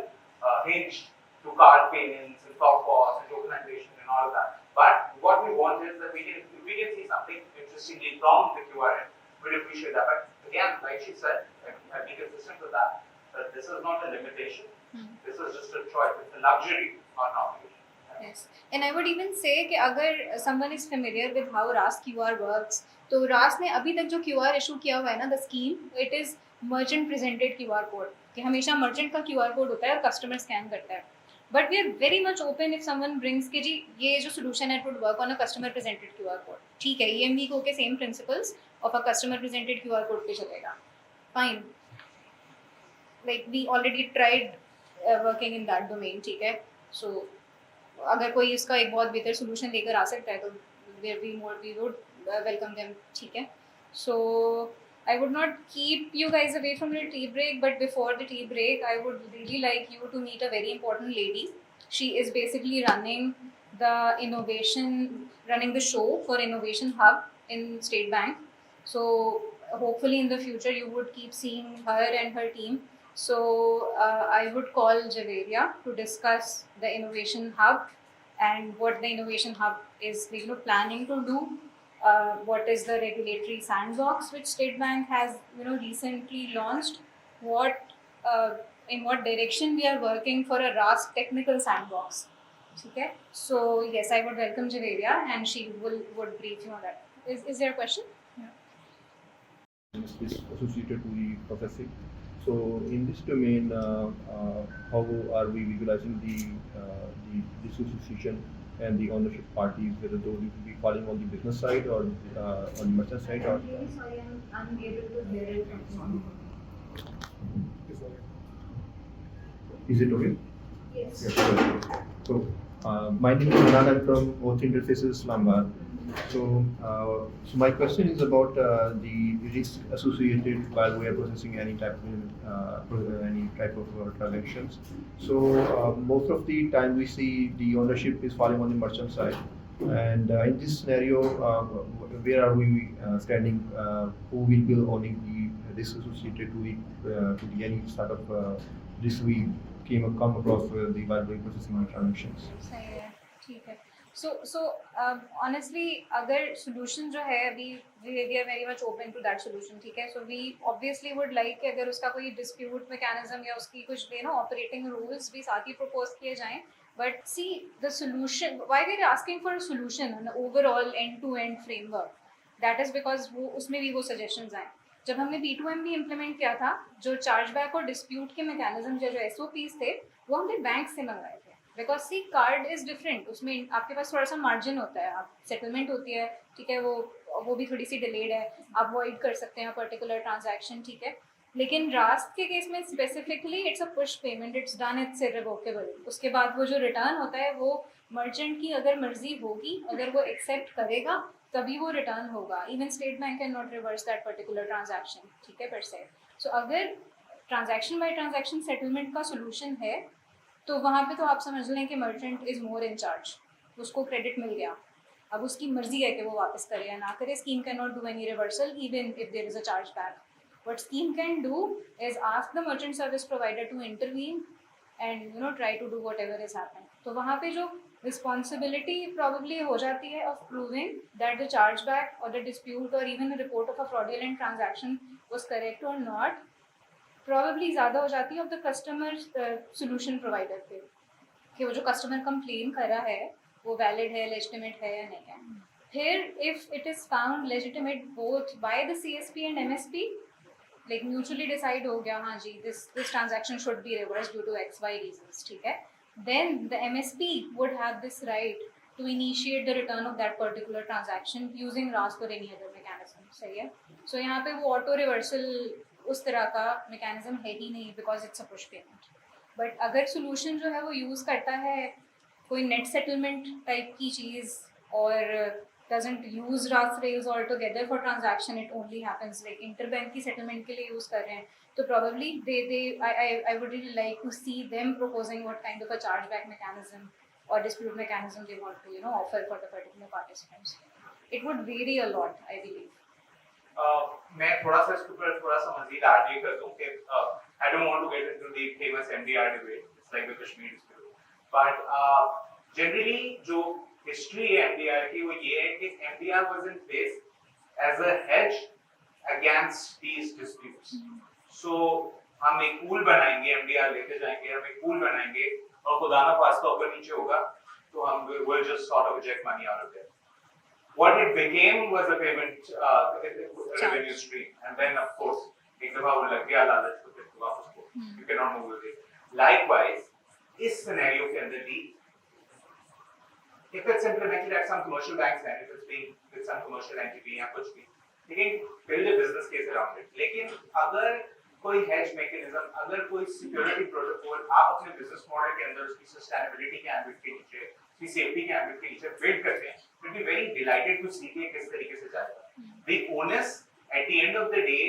hinged to card payments and soft POS and tokenization and all of that. But what we want is that we can see something interestingly from the QR end, we'd appreciate that. But again, like she said, I'll be consistent with that this is not a limitation. This is just a choice. It's a luxury, not an obligation. Yes, and I would even say कि अगर someone is familiar with how RAS QR works, तो RAS ने अभी तक जो QR issue किया हुआ है ना, the scheme, it is merchant presented QR code, कि हमेशा merchant का QR code होता है और customer scan करता है. But we are very much open if someone brings कि जी ये जो solution है it would work on a customer presented QR code. ठीक है, EMV को के same principles of a customer presented QR code पे चलेगा. Fine. Like we already tried working in that domain, ठीक है. So अगर कोई इसका एक बहुत बेहतर सोल्यूशन लेकर आ सकता है तो वी वुड वेलकम देम, ठीक है. सो I would not keep you guys away from the tea break, but before the tea break, I would really like you to meet a very important lady. She is basically running the show for Innovation Hub in State Bank. So hopefully in the future you would keep seeing her and her team. So I would call Javeria to discuss the Innovation Hub and what the Innovation Hub is planning to do. What is the regulatory sandbox which State Bank has recently launched? In what direction we are working for a RAS technical sandbox? Okay. So yes, I would welcome Javeria and she would brief you on that. Is there a question? Is associated to the processing. So in this domain, how are we visualizing this association and the ownership parties, whether those will be falling on the business side or on the merchant side? I'm really sorry, I'm unable to hear it from someone. Is it okay? Yes. Yes. Sure. So my name is Hanan. I'm from Auth Interfaces, Islamabad. So my question is about the risk associated while we are processing any type of transactions. So most of the time we see the ownership is falling on the merchant side, and in this scenario, where are we standing? Who will be owning the risk associated to the any sort of risk we come across the while we processing the transactions? सही है, ठीक है. So honestly, अगर solution जो है अभी we are very much open to that solution, ठीक है. So we obviously would like कि अगर उसका कोई dispute mechanism या उसकी कुछ operating rules भी साथ ही propose किए जाएं. But see, the solution, why we are asking for a solution, an overall end-to-end framework, that is because वो उसमें भी वो suggestions आए. जब हमने P2M भी implement किया था, जो chargeback और dispute के mechanism जो SOPs थे, वो हमने बैंक से मंगवाए थे. Because see card is different, उसमें आपके पास थोड़ा सा मार्जिन होता है, आप सेटलमेंट होती है, ठीक है, वो भी थोड़ी सी डिलेड है, आप अवॉइड कर सकते हैं पर्टिकुलर ट्रांजैक्शन, ठीक है. लेकिन रास्ट के केस में specifically it's a push payment, it's done, it's irrevocable. उसके बाद वो जो रिटर्न होता है वो मर्चेंट की अगर मर्जी होगी, अगर वो एक्सेप्ट करेगा तभी वो रिटर्न होगा. Even state bank can not reverse that particular transaction, ठीक है, पर से. सो अगर ट्रांजैक्शन बाय ट्रांजैक्शन सेटलमेंट का सोल्यूशन है तो वहाँ पे तो आप समझ लें कि merchant is more in charge. उसको क्रेडिट मिल गया, अब उसकी मर्जी है कि वो वापस करे या ना करे. Scheme can not do any reversal even if there is a charge back. What scheme can do is ask the merchant service provider to intervene and try to do whatever is happening. तो वहाँ पे जो responsibility probably हो जाती है of proving that the charge back और the dispute और even report of a fraudulent transaction was correct और नॉट, प्रॉबेबली ज़्यादा हो जाती है of the customer solution provider पे, कि वो जो कस्टमर कंप्लेन कर रहा है वो वैलिड है, लेजिटिमेट है या नहीं है. फिर if it is found legitimate both by the CSP and MSP, like mutually decide हो गया हाँ जी this transaction should be reverse due to XY reasons, ठीक है, then the MSP would have this right to initiate the return of that particular transaction using RAS और any other mechanism. सही है. सो यहाँ पे वो ऑटो रिवर्सल उस तरह का मैकेनिज्म है ही नहीं because it's a push payment. But अगर सोल्यूशन जो है वो यूज़ करता है कोई नेट सेटलमेंट टाइप की चीज़ और doesn't use RAS rails all together for transaction, it only happens like interbank की सेटलमेंट के लिए यूज़ कर रहे हैं, तो probably I would really like to see them proposing what kind of a charge back mechanism or dispute mechanism they want to offer for the particular participants. It would vary a lot, I believe. मैं थोड़ा सा इसके ऊपर थोड़ा सा मजीद add ये कर दूं कि I don't want to get into the famous MDR debate. It's like the Kashmir dispute. But generally जो history है MDR की वो ये है कि MDR was in place as a hedge against these disputes. So हम एक pool बनाएंगे, MDR लेके जाएंगे, हम एक pool बनाएंगे और खुदा ना खास्ता ऊपर नीचे होगा तो we'll just sort of eject money out of there. What it became was a payment revenue stream, and then of course, एक दफा वो लग गया लालच तो फिर वापस को you cannot move with it. Likewise, इस scenario के अंदर भी, if it's implemented at some commercial banks and if it's being with some commercial entity या कुछ भी, लेकिन build a business case around it. लेकिन अगर कोई hedge mechanism, अगर कोई security protocol आप अपने business model के अंदर उसकी sustainability के ambit के नीचे, उसकी safety के ambit के नीचे build करते हैं, we'll be very delighted to see कि किस तरीके से जाएगा. The onus at the end of the day,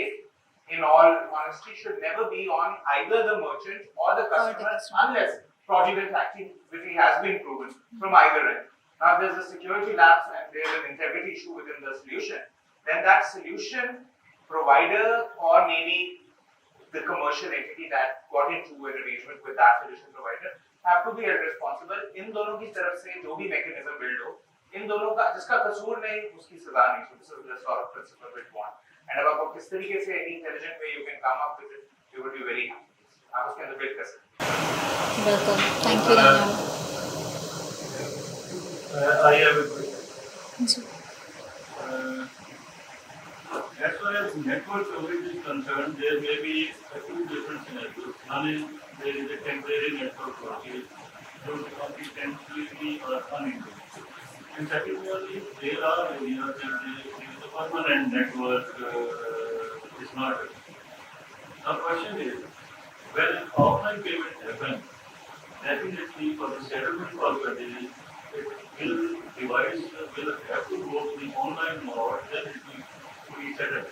in all honesty, should never be on either the merchant or the customer, unless fraudulent activity has been proven from either end. Now, if there's a security lapse and there's an integrity issue within the solution, then that solution provider or maybe the commercial entity that got into an arrangement with that solution provider have to be held responsible. इन दोनों की तरफ से जो भी mechanism build हो, इन दोनों का जिसका कसूर नहीं उसकी सजा नहीं. So this is the sort of principle we want. And अब आपको किस तरीके से any intelligent way you can come up with it, you would be very happy. आप उसके अंदर build कर सकते हैं. बिल्कुल, thank you Ram. I have a question. As far as network coverage is concerned, there may be two different scenarios. One is there is a temporary network coverage, those can be temporary or uninterrupted. And secondly, there are areas where there is a permanent network is not. The question is, when offline payment happens, definitely for the settlement purposes, device will have to go to the online mode, then it will be settled.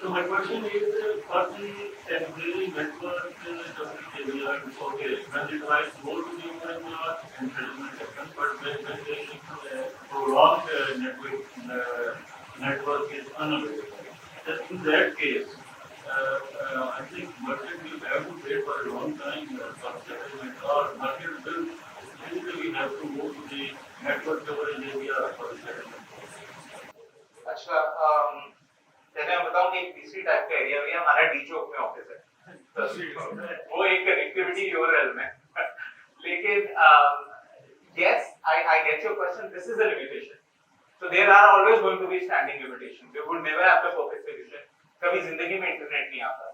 So my question is, for the temporary network area, okay, when the device goes to the online mode and settlement happens, but when the prolonged network is unavailable, then in that case, I think merchant will have to wait for a long time for settlement, or merchant will basically have to go to the network coverage area for the settlement. अच्छा, जैसे मैं बताऊं कि एक तीसरी type का area भी है, हमारा डी चौक में ऑफिस है. वो एक कनेक्टिविटी यूआरएल में. लेकिन yes, I get your question. This is a limitation. So there are always going to be standing limitations. We would never have the perfect solution. कभी जिंदगी में इंटरनेट नहीं आता,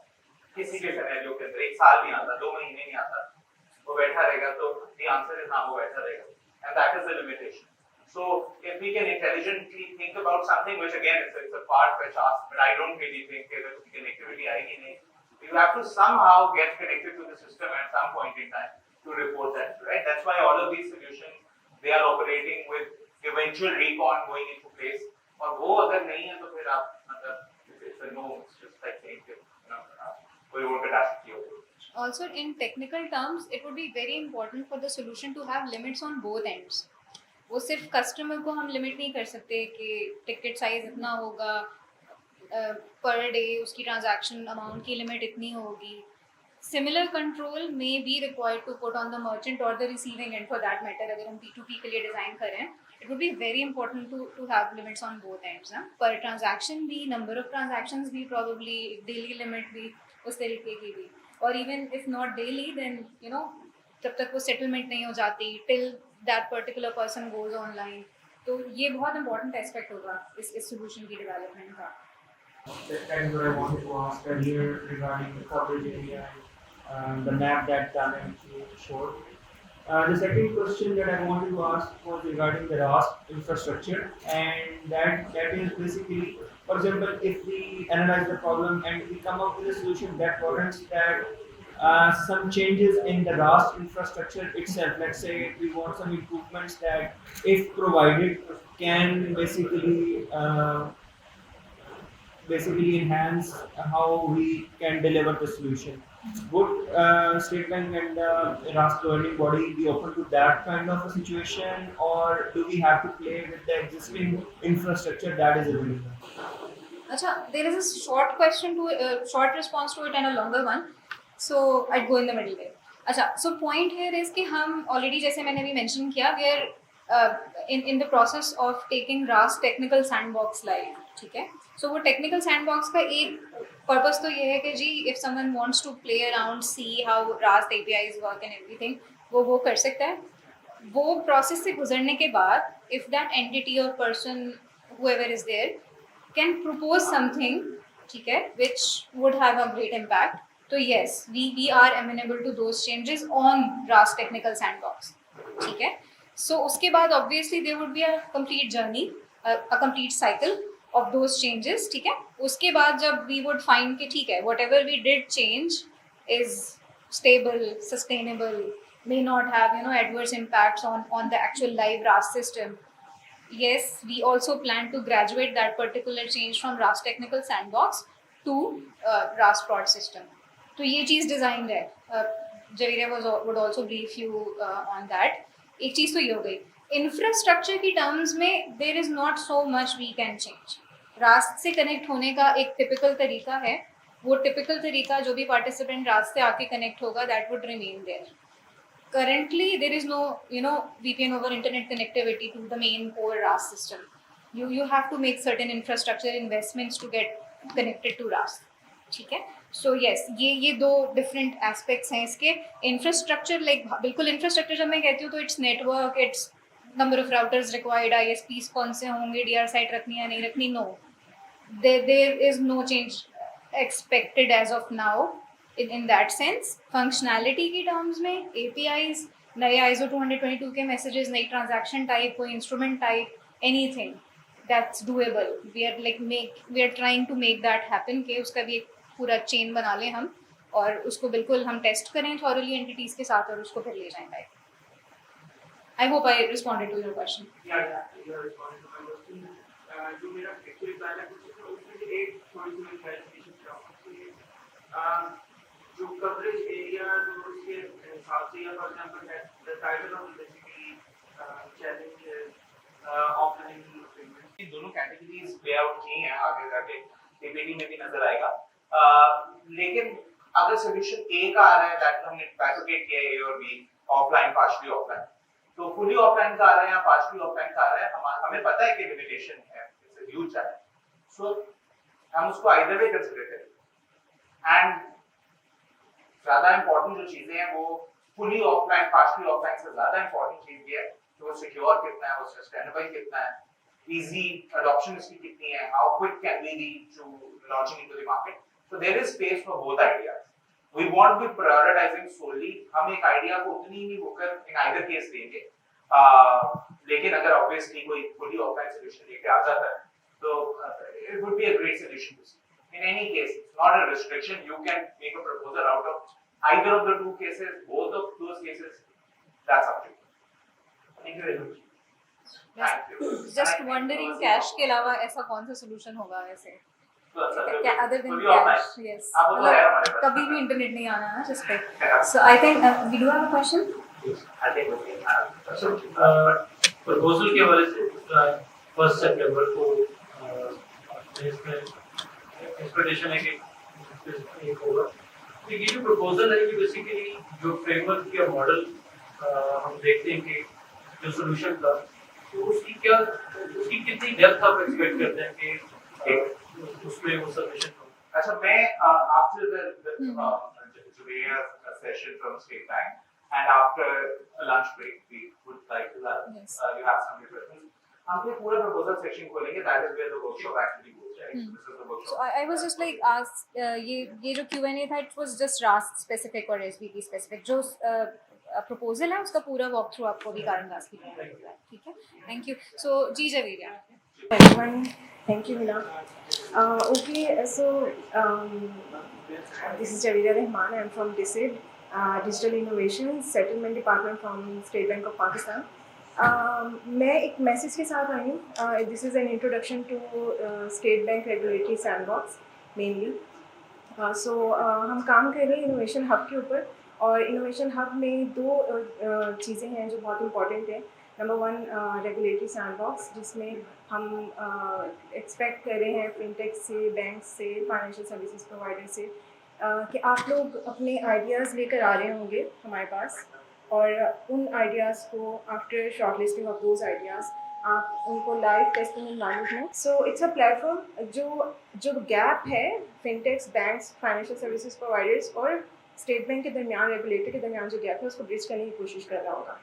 किसी के सिनेरियो के अंदर 1 साल नहीं आता, 2 महीने नहीं आता, वो बैठा रहेगा. तो the answer is हाँ, वो बैठा रहेगा, and that is the limitation. So if we can intelligently think about something, which again it's a far-fetched ask, but I don't really think that the connectivity आएगी नहीं. You have to somehow get connected to the system at some point in time to report that, right? That's why all of these solutions, they are operating with eventual recon going into place. और वो अगर नहीं है तो फिर आप मतलब it's a no, it's just like saying that, you know, कोई और catastrophe हो. Also, in technical terms, it would be very important for the solution to have limits on both ends. वो सिर्फ कस्टमर को हम लिमिट नहीं कर सकते कि टिकट साइज इतना होगा, पर डे उसकी ट्रांजैक्शन अमाउंट की लिमिट इतनी होगी. Similar control may be required to put on the merchant और the receiving end for that matter. अगर हम P2P के लिए डिज़ाइन करें, it would be very important to have limits on both ends ना. पर ट्रांजैक्शन भी, नंबर ऑफ ट्रांजैक्शंस भी, प्रॉबेबली डेली लिमिट भी उस तरीके की भी. और even if not daily, then you know तब तक वो सेटलमेंट नहीं हो जाती till that particular person goes online. तो ये बहुत इंपॉर्टेंट एस्पेक्ट होगा इस सोल्यूशन की डेवलपमेंट का. That's what I wanted to ask earlier regarding the coverage area and the map that Daniel showed. The second question that I wanted to ask was regarding the RASP infrastructure, and that is basically, for example, if we analyze the problem and we come up with a solution that warrants that some changes in the RASP infrastructure itself. Let's say we want some improvements that, if provided, can basically enhance how we can deliver the solution. Would State Bank and the RASP governing body be open to that kind of a situation, or do we have to play with the existing infrastructure that is available? Acha, there is a short response to it and a longer one. So I'd go in the middle there. अच्छा, so point here is कि हम already, जैसे मैंने अभी mention किया, we are in the process of taking RASP technical sandbox live. ठीक है. So वो technical sandbox का एक purpose तो ये है कि जी if someone wants to play around, see how RASP APIs work and everything, वो कर सकता है. वो प्रोसेस से गुजरने के बाद इफ दैट एंटिटी और person whoever is there can propose something, ठीक है, which would have a great impact, तो yes, we are amenable to those changes on RAS technical sandbox, ठीक है. So उसके बाद obviously there would be a complete journey, a complete cycle of those changes, ठीक है. उसके बाद जब we would find कि ठीक है, whatever we did change is stable, sustainable, may not have adverse impacts on the actual live RAS system. Yes, we also plan to graduate that particular change from RAS technical sandbox to RAS prod system. तो ये चीज़ designed है. Javiria would also brief you on that. एक चीज़ तो ये हो गई. Infrastructure की terms में there is not so much we can change. Raast से कनेक्ट होने का एक टिपिकल तरीका है. वो टिपिकल तरीका जो भी पार्टिसिपेंट रास से आके कनेक्ट होगा that would remain there. Currently there is no VPN over internet connectivity to the main core RAS system. You have to make certain infrastructure investments to get connected to RAS, ठीक है. So yes, ये दो different aspects हैं इसके. Infrastructure, like बिल्कुल infrastructure जब मैं कहती हूँ तो it's network, it's number of routers required, ISPs कौन से होंगे, DR site रखनी या नहीं रखनी. No, there is no change expected as of now. In that sense, functionality की terms में APIs, नए ISO 20022 के messages, नई transaction type, कोई instrument type, anything that's doable. We are trying to make that happen कि उसका भी एक पूरा chain बना लें हम और उसको बिल्कुल हम test करें thoroughly entities के साथ और उसको फिर ले जाएं back. I hope I responded to your question. Yeah, you are responding to my question. जो मेरा actually plan है कुछ उसमें एक थोड़ी सी मैं clarification चाहूँगा. जो coverage area जो उसके हिसाब से या for example the title of basically challenge offline payment. इन दोनों कैटेगरीज प्ले आउट की हैं, आगे जाके पीपीटी में भी नजर आएगा. लेकिन अगर सोल्यूशन ए का आ रहा है दैट हमने बाइफरकेट किया है ए और बी, ऑफलाइन पार्शियली ऑफलाइन, तो फुली ऑफलाइन का आ रहा है या पार्शियली ऑफलाइन का आ रहा है, हमें पता है कि लिमिटेशन है, इट्स अ ह्यूज चैलेंज. सो हम उसको आइदर वे कंसीडर करें. एंड ज्यादा इंपॉर्टेंट जो चीजें हैं वो फुली ऑफलाइन पार्शियली ऑफलाइन से ज्यादा इंपॉर्टेंट चीज ये है कि वो सिक्योर कितना है, वो सस्टेनेबल कितना है, easy adoption इसकी कितनी है, how quick can we be to launching into the market. So there is space for both ideas. We won't be prioritizing solely. हम एक आइडिया को उतनी ही होकर in either case देंगे. लेकिन अगर obviously कोई fully offline solution लेके आ जाता है तो it would be a great solution to see. In any case, it's not a restriction. You can make a proposal out of either of the two cases, both of those cases. That's up to you. Thank you very much. Just wondering, cash के अलावा ऐसा कौन सा solution होगा वैसे क्या other than Fully offline. Cash? Yes, अब वो है हमारे पास. कभी भी इंटरनेट नहीं आना है जिस पे. So I think we do have a question. I think we can have. So, proposal के हवाले से 1 सितंबर को इसमें एक्सपेक्टेशन है कि एक होगा. तो ये जो प्रपोजल है ये बेसिकली जो फ्रेमवर्क या मॉडल हम देखते हैं कि जो सोल्यूशन था तो उसकी कितनी डेप्थ आप एक्सपेक्ट करते हैं कि उसमें वो सबमिशन हो. अच्छा, मैं after the Javiria session from State Bank and after a lunch break we would like to have Yes. you have some questions. हम फिर पूरा proposal section खोलेंगे. That is where the workshop actually goes, right? So this is the workshop. So I was just like asked ये जो Q&A था it was just RAS specific और SBP specific. जो proposal है उसका पूरा वॉक थ्रू आपको भी कारण दास की तरह होगा. ठीक है, thank you. So ji Javeria. Everyone, thank you, Mila. Okay, so this is Javiria Rahman. I'm from DISID, Digital Innovation Settlement Department from State Bank of Pakistan. मैं एक मैसेज के साथ आई हूँ. This is an introduction to State Bank regulatory sandbox mainly. So हम काम कर रहे हैं इनोवेशन हब के ऊपर और इनोवेशन हब में 2 चीज़ें हैं जो बहुत इंपॉर्टेंट है. नंबर 1 रेगुलेटरी सैंडबॉक्स जिसमें हम एक्सपेक्ट कर रहे हैं फिनटेक से, बैंक से, फाइनेंशियल सर्विसेज प्रोवाइडर से कि आप लोग अपने आइडियाज़ लेकर आ रहे होंगे हमारे पास और उन आइडियाज़ को after short listing of those ideas आप उनको लाइव टेस्टिंग में लागू हों. सो इट्स अ प्लेटफॉर्म जो गैप है फिनटेक्स, बैंक्स, फाइनेंशियल सर्विसेज प्रोवाइडर्स और स्टेट बैंक के दरमियान, रेगुलेटर के दरमियान जो गैप है उसको ब्रिज करने की कोशिश कर रहा होगा.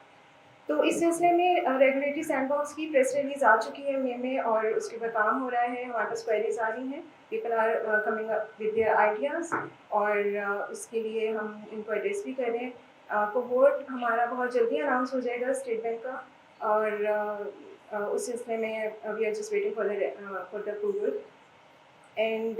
तो इस सिलसिले में रेगुलेटरी सैंडबॉक्स की प्रेस रिलीज आ चुकी है मे में, और उसके ऊपर काम हो रहा है, हमारे पास क्वेरीज आ रही हैं, people are coming up with their ideas, और उसके लिए हम इनको एड्रेस भी कर रहे हैं। कोहोर्ट हमारा बहुत जल्दी अनाउंस हो जाएगा स्टेट बैंक का, और उस सिलसिले में we are just waiting for the approval. And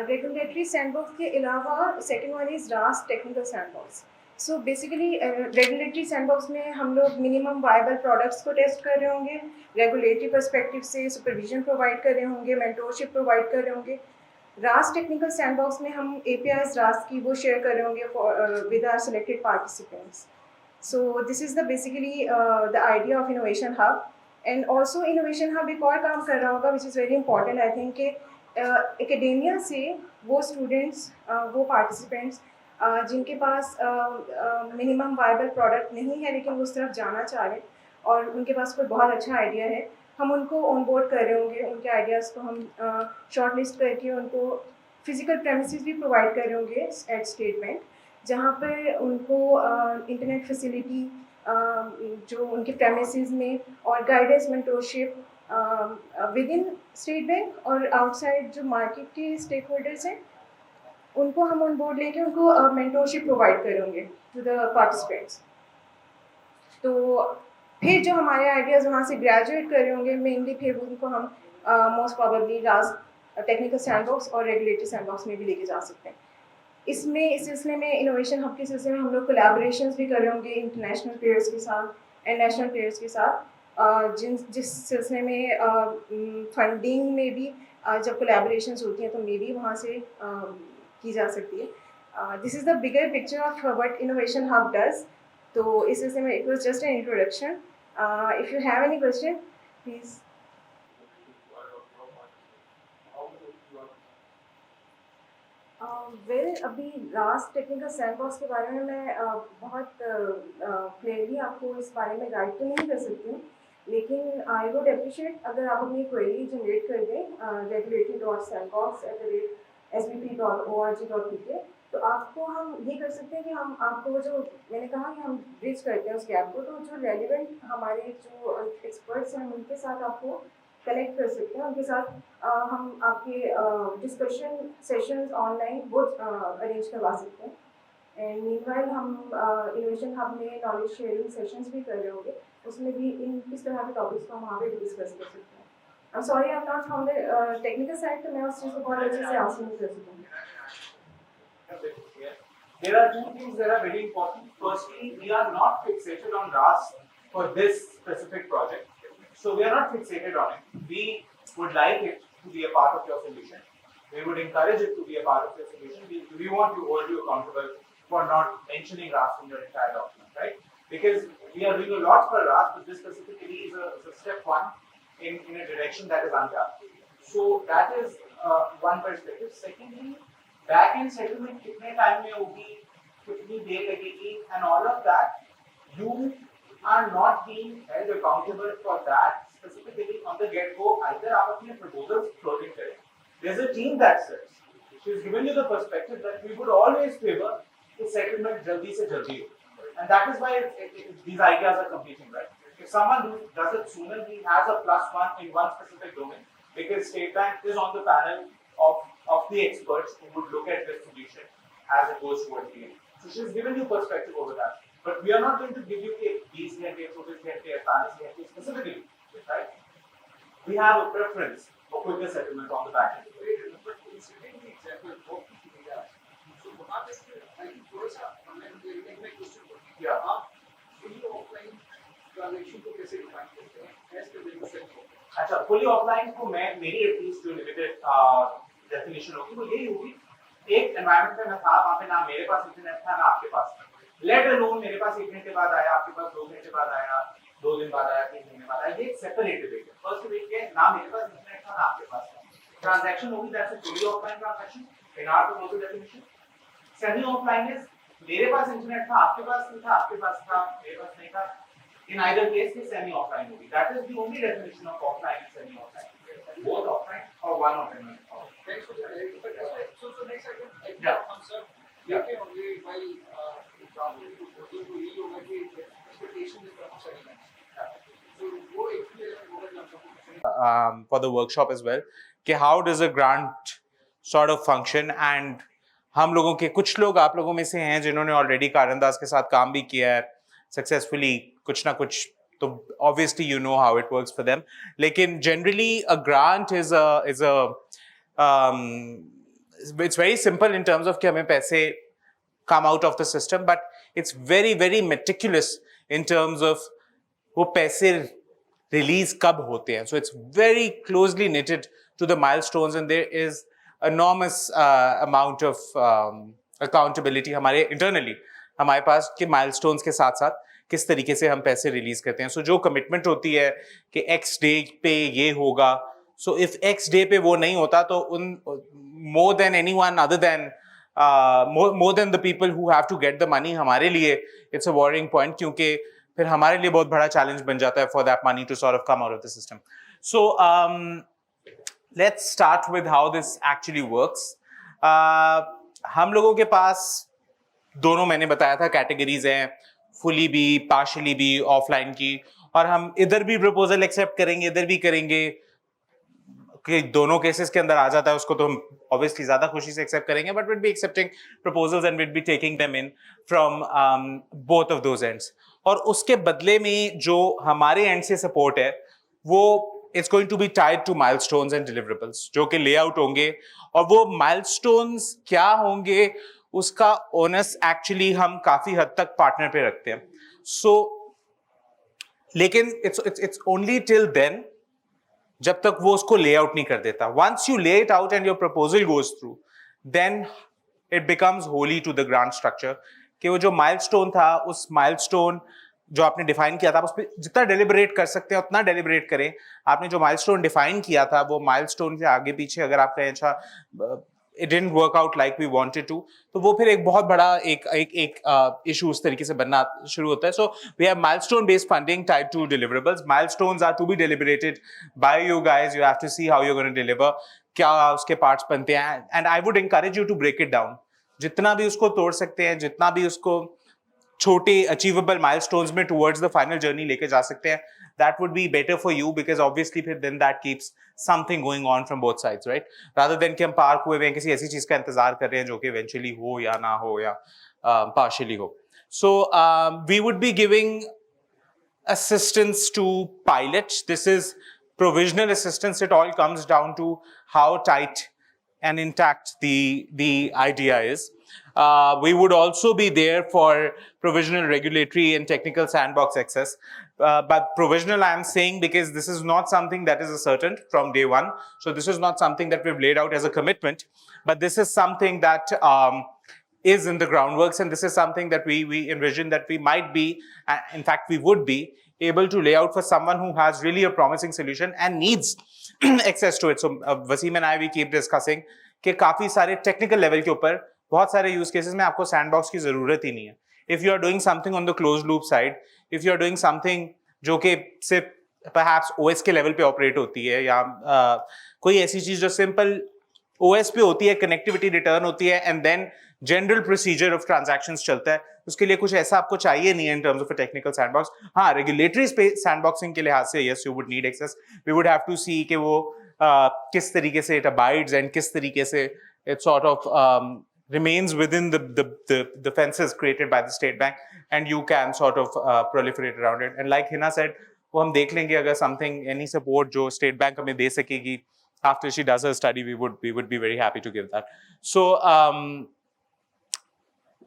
regulatory sandbox के अलावा second one is Raast technical sandbox. So basically regulatory sandbox में हम लोग मिनिमम वायबल प्रोडक्ट्स को टेस्ट कर रहे होंगे, रेगुलेटरी पर्सपेक्टिव से सुपरविजन प्रोवाइड कर रहे होंगे, मेंटोरशिप प्रोवाइड कर रहे होंगे। रास्ट टेक्निकल सैंडबॉक्स में हम APIs रास्ट की वो शेयर कर रहे होंगे with our selected participants. So this is the basically the idea of innovation hub, and also innovation hub एक और काम कर रहा होगा which is very important I think कि academia से वो students वो participants जिनके पास minimum viable product नहीं है लेकिन वो उस तरफ जाना चाह रहे हैं और उनके पास कोई बहुत अच्छा आइडिया है, हम उनको ऑन बोर्ड कर रहे होंगे, उनके आइडियाज़ को हम शॉर्ट लिस्ट करके उनको फिजिकल प्रेमिसेस भी प्रोवाइड कर रहे होंगे एट स्टेट बैंक, जहाँ पर उनको इंटरनेट फैसिलिटी जो उनके प्रेमिसेस में और guidance mentorship with in state bank और आउटसाइड जो मार्केट के स्टेक होल्डर्स हैं उनको हम ऑन बोर्ड लेके उनको मेंटोरशिप प्रोवाइड करेंगे टू द पार्टिसिपेंट्स। तो फिर जो हमारे आइडियाज़ वहाँ से ग्रेजुएट कर रहे होंगे मेनली, फिर उनको हम most probably last technical sandbox और रेगुलेटरी सैंडबॉक्स में भी लेके जा सकते हैं। इसमें इस सिलसिले में इनोवेशन हब के सिलसिले में हम लोग कोलैबोरेशंस भी कर रहे होंगे इंटरनेशनल प्लेयर्स के साथ एंड नेशनल प्लेयर्स के साथ, जिस सिलसिले में फंडिंग में भी जब कोलैबोरेशंस होती हैं तो मे भी वहाँ से की जा सकती है। This is the bigger picture of what innovation hub does. तो इस सिलसिले में it was just an introduction. If you have any question please. अभी लास्ट टेक्निकल सैंडबॉक्स के बारे में मैं बहुत क्लियरली आपको इस बारे में गाइड तो नहीं कर सकती हूँ, लेकिन आई वुड अप्रिशिएट अगर आप अपनी क्वेरी जनरेट कर दें regulatory.sandbox@svp.org.pk, तो आपको हम ये कर सकते हैं कि हम आपको जो मैंने कहा कि हम ब्रिज करते हैं उस गैप को, तो जो रेलिवेंट हमारे जो एक्सपर्ट्स हैं उनके साथ आपको कनेक्ट कर सकते हैं, उनके साथ हम आपके डिस्कशन सेशंस ऑनलाइन वो अरेंज करवा सकते हैं। एंड मीनवाइल हम इनोवेशन हब में नॉलेज शेयरिंग सेशंस भी कर रहे होंगे, उसमें भी इस तरह के टॉपिक्स को हम वहाँ पे डिस्कस कर सकते हैं। I am sorry I am not from the technical side, तो मैं उस चीज़ को बहुत अच्छे से आंसर नहीं कर सकूँगी। There are two things that are very important. Firstly, we are not fixated on RAS for this specific project. So we are not fixated on it. We would like it to be a part of your solution. We would encourage it to be a part of your solution. We want to hold you accountable for not mentioning RAS in your entire document, right? Because we are doing a lot for RAS, but this specifically is a step one in a direction that is untapped. So that is one perspective. Secondly, back end settlement कितने time में होगी, कितनी देर लगेगी, and all of that, you are not being held accountable for that specifically on the get-go. Either आप अपने proposals floating करें. There's a team that sits. She's given you the perspective that we would always favor the settlement jaldi se jaldi ho. And that is why these ideas are competing, right? If someone does it sooner, he has a +1 in one specific domain because State Bank is on the panel of the experts who would look at this solution as it goes towards the end. So she's given you perspective over that. But we are not going to give you a 20 घंटे, 24 घंटे, 48 घंटे specifically, right? We have a preference for quicker settlement on the back end. But considering the example of India, so वहाँ पे I think थोड़ा सा मैं question करती हूँ, आप fully offline ट्रांजैक्शन को कैसे डिफाइन करते हैं? As per the research. अच्छा, fully offline को मैं मेरी एटलीस्ट जो लिमिटेड डेफिनेशन होगी वो यही होगी, एक एनवायरनमेंट में मैं था, वहाँ पे ना मेरे पास इंटरनेट था ना आपके पास था, लेट अलोन मेरे पास 1 घंटे बाद आया, आपके पास 2 घंटे बाद आया, 2 दिन बाद आया, 3 महीने बाद आया, ये सेपरेट डिबेट है। फर्स्ट डिबेट है ना मेरे पास इंटरनेट था ना आपके पास था, ट्रांजैक्शन होगी that's a fully offline transaction in our proposal definition. Semi offline is मेरे पास इंटरनेट था, आपके पास नहीं था, आपके पास था, मेरे पास नहीं था, in either case the semi offline होगी। that is the only definition of offline and semi offline, both offline or one of them is offline. Thanks for that. So next I can Yeah. answer देखे होंगे भाई problem को यही होगा कि expectation is from for the workshop as well कि how does a grant sort of function, and हम लोगों के कुछ लोग आप लोगों में से हैं जिन्होंने ऑलरेडी कारंदास के साथ काम भी किया है सक्सेसफुली कुछ ना कुछ, तो obviously you know how it works for them. लेकिन generally a grant is a it's very simple in terms of कि हमें पैसे come out of the system, but it's very very meticulous in terms of वो पैसे release कब होते हैं. So it's very closely knitted to the milestones, and there is enormous amount of accountability हमारे internally हमारे पास कि milestones के साथ साथ किस तरीके से हम पैसे रिलीज करते हैं. सो जो कमिटमेंट होती है कि X डे पे ये होगा, सो इफ X डे पे वो नहीं होता तो उन more than anyone other than more than the people who have to get the money, हमारे लिए it's a worrying point क्योंकि फिर हमारे लिए बहुत बड़ा चैलेंज बन जाता है for that money to sort of come out of the system. So let's start with how this actually works. हम लोगों के पास दोनों मैंने बताया था कैटेगरीज हैं, फुली भी पार्शली भी ऑफलाइन की, और हम इधर भी प्रपोजल एक्सेप्ट करेंगे इधर भी करेंगे कि दोनों केसेस के अंदर आ जाता है उसको तो हम ऑब्वियसली ज्यादा खुशी से एक्सेप्ट करेंगे, but will be accepting proposals and will be taking them in from both of those ends. और उसके बदले में जो हमारे एंड से सपोर्ट है वो it's going to be tied to milestones and deliverables जो कि लेआउट होंगे, और वो माइलस्टोन्स क्या होंगे उसका ओनस एक्चुअली हम काफी हद तक पार्टनर पे रखते हैं. सो लेकिन इट्स ओनली टिल देन जब तक वो उसको लेआउट नहीं कर देता. Once you lay it out and your proposal goes through, then it becomes wholly to the grant structure कि वो जो माइलस्टोन था उस माइलस्टोन जो आपने डिफाइन किया था उस पर जितना डेलिबरेट कर सकते हैं उतना डेलिबरेट करें. आपने जो माइलस्टोन डिफाइन किया था वो माइलस्टोन के आगे पीछे अगर आप कहें अच्छा it didn't work out like we wanted to, तो वो फिर एक बहुत बड़ा एक इशू उस तरीके से बनना शुरू होता है. So we have milestone based funding tied to deliverables. Milestones are to be deliberated by you guys. You have to see how you're going to deliver, क्या उसके parts बनते हैं, and I would encourage you to break it down. जितना भी उसको तोड़ सकते हैं, जितना भी उसको छोटे अचीवेबल माइलस्टोन्स में टुवर्ड्स द फाइनल जर्नी लेके जा सकते हैं, that would be better for you because obviously फिर then that keeps something going on from both sides, right? Rather than कि हम पार्क हुए हैं किसी ऐसी चीज का इंतजार कर रहे हैं जो कि eventually हो या ना हो या partially हो. So we would be giving assistance to pilots. This is provisional assistance. It all comes down to how tight and intact the idea is. We would also be there for provisional regulatory and technical sandbox access. But provisional I am saying because this is not something that is a certain from day one. So this is not something that we've laid out as a commitment, but this is something that is in the groundworks, and this is something that we envision that we might be, in fact we would be able to lay out for someone who has really a promising solution and needs access to it. So Wasim and I, we keep discussing कि काफी सारे technical level के ऊपर बहुत सारे use cases में आपको sandbox की जरूरत ही नहीं है. If you are doing something on the closed loop side, if you are doing something जो कि सिर्फ perhaps OS के level पे operate होती है या कोई ऐसी चीज जो simple OS पे होती है, connectivity return होती है, and then general procedure of transactions चलता है, उसके लिए कुछ ऐसा आपको चाहिए नहीं है in terms of a technical sandbox. हाँ, regulatory sandboxing के लिहाज से yes, you would need access. We would have to see कि वो किस तरीके से it abides and किस तरीके से it sort of remains within the fences created by the state bank, and you can sort of proliferate around it. And like Hina said, वो हम देख लेंगे अगर something any support जो state bank हमें दे सकेगी after she does her study, we would be very happy to give that. So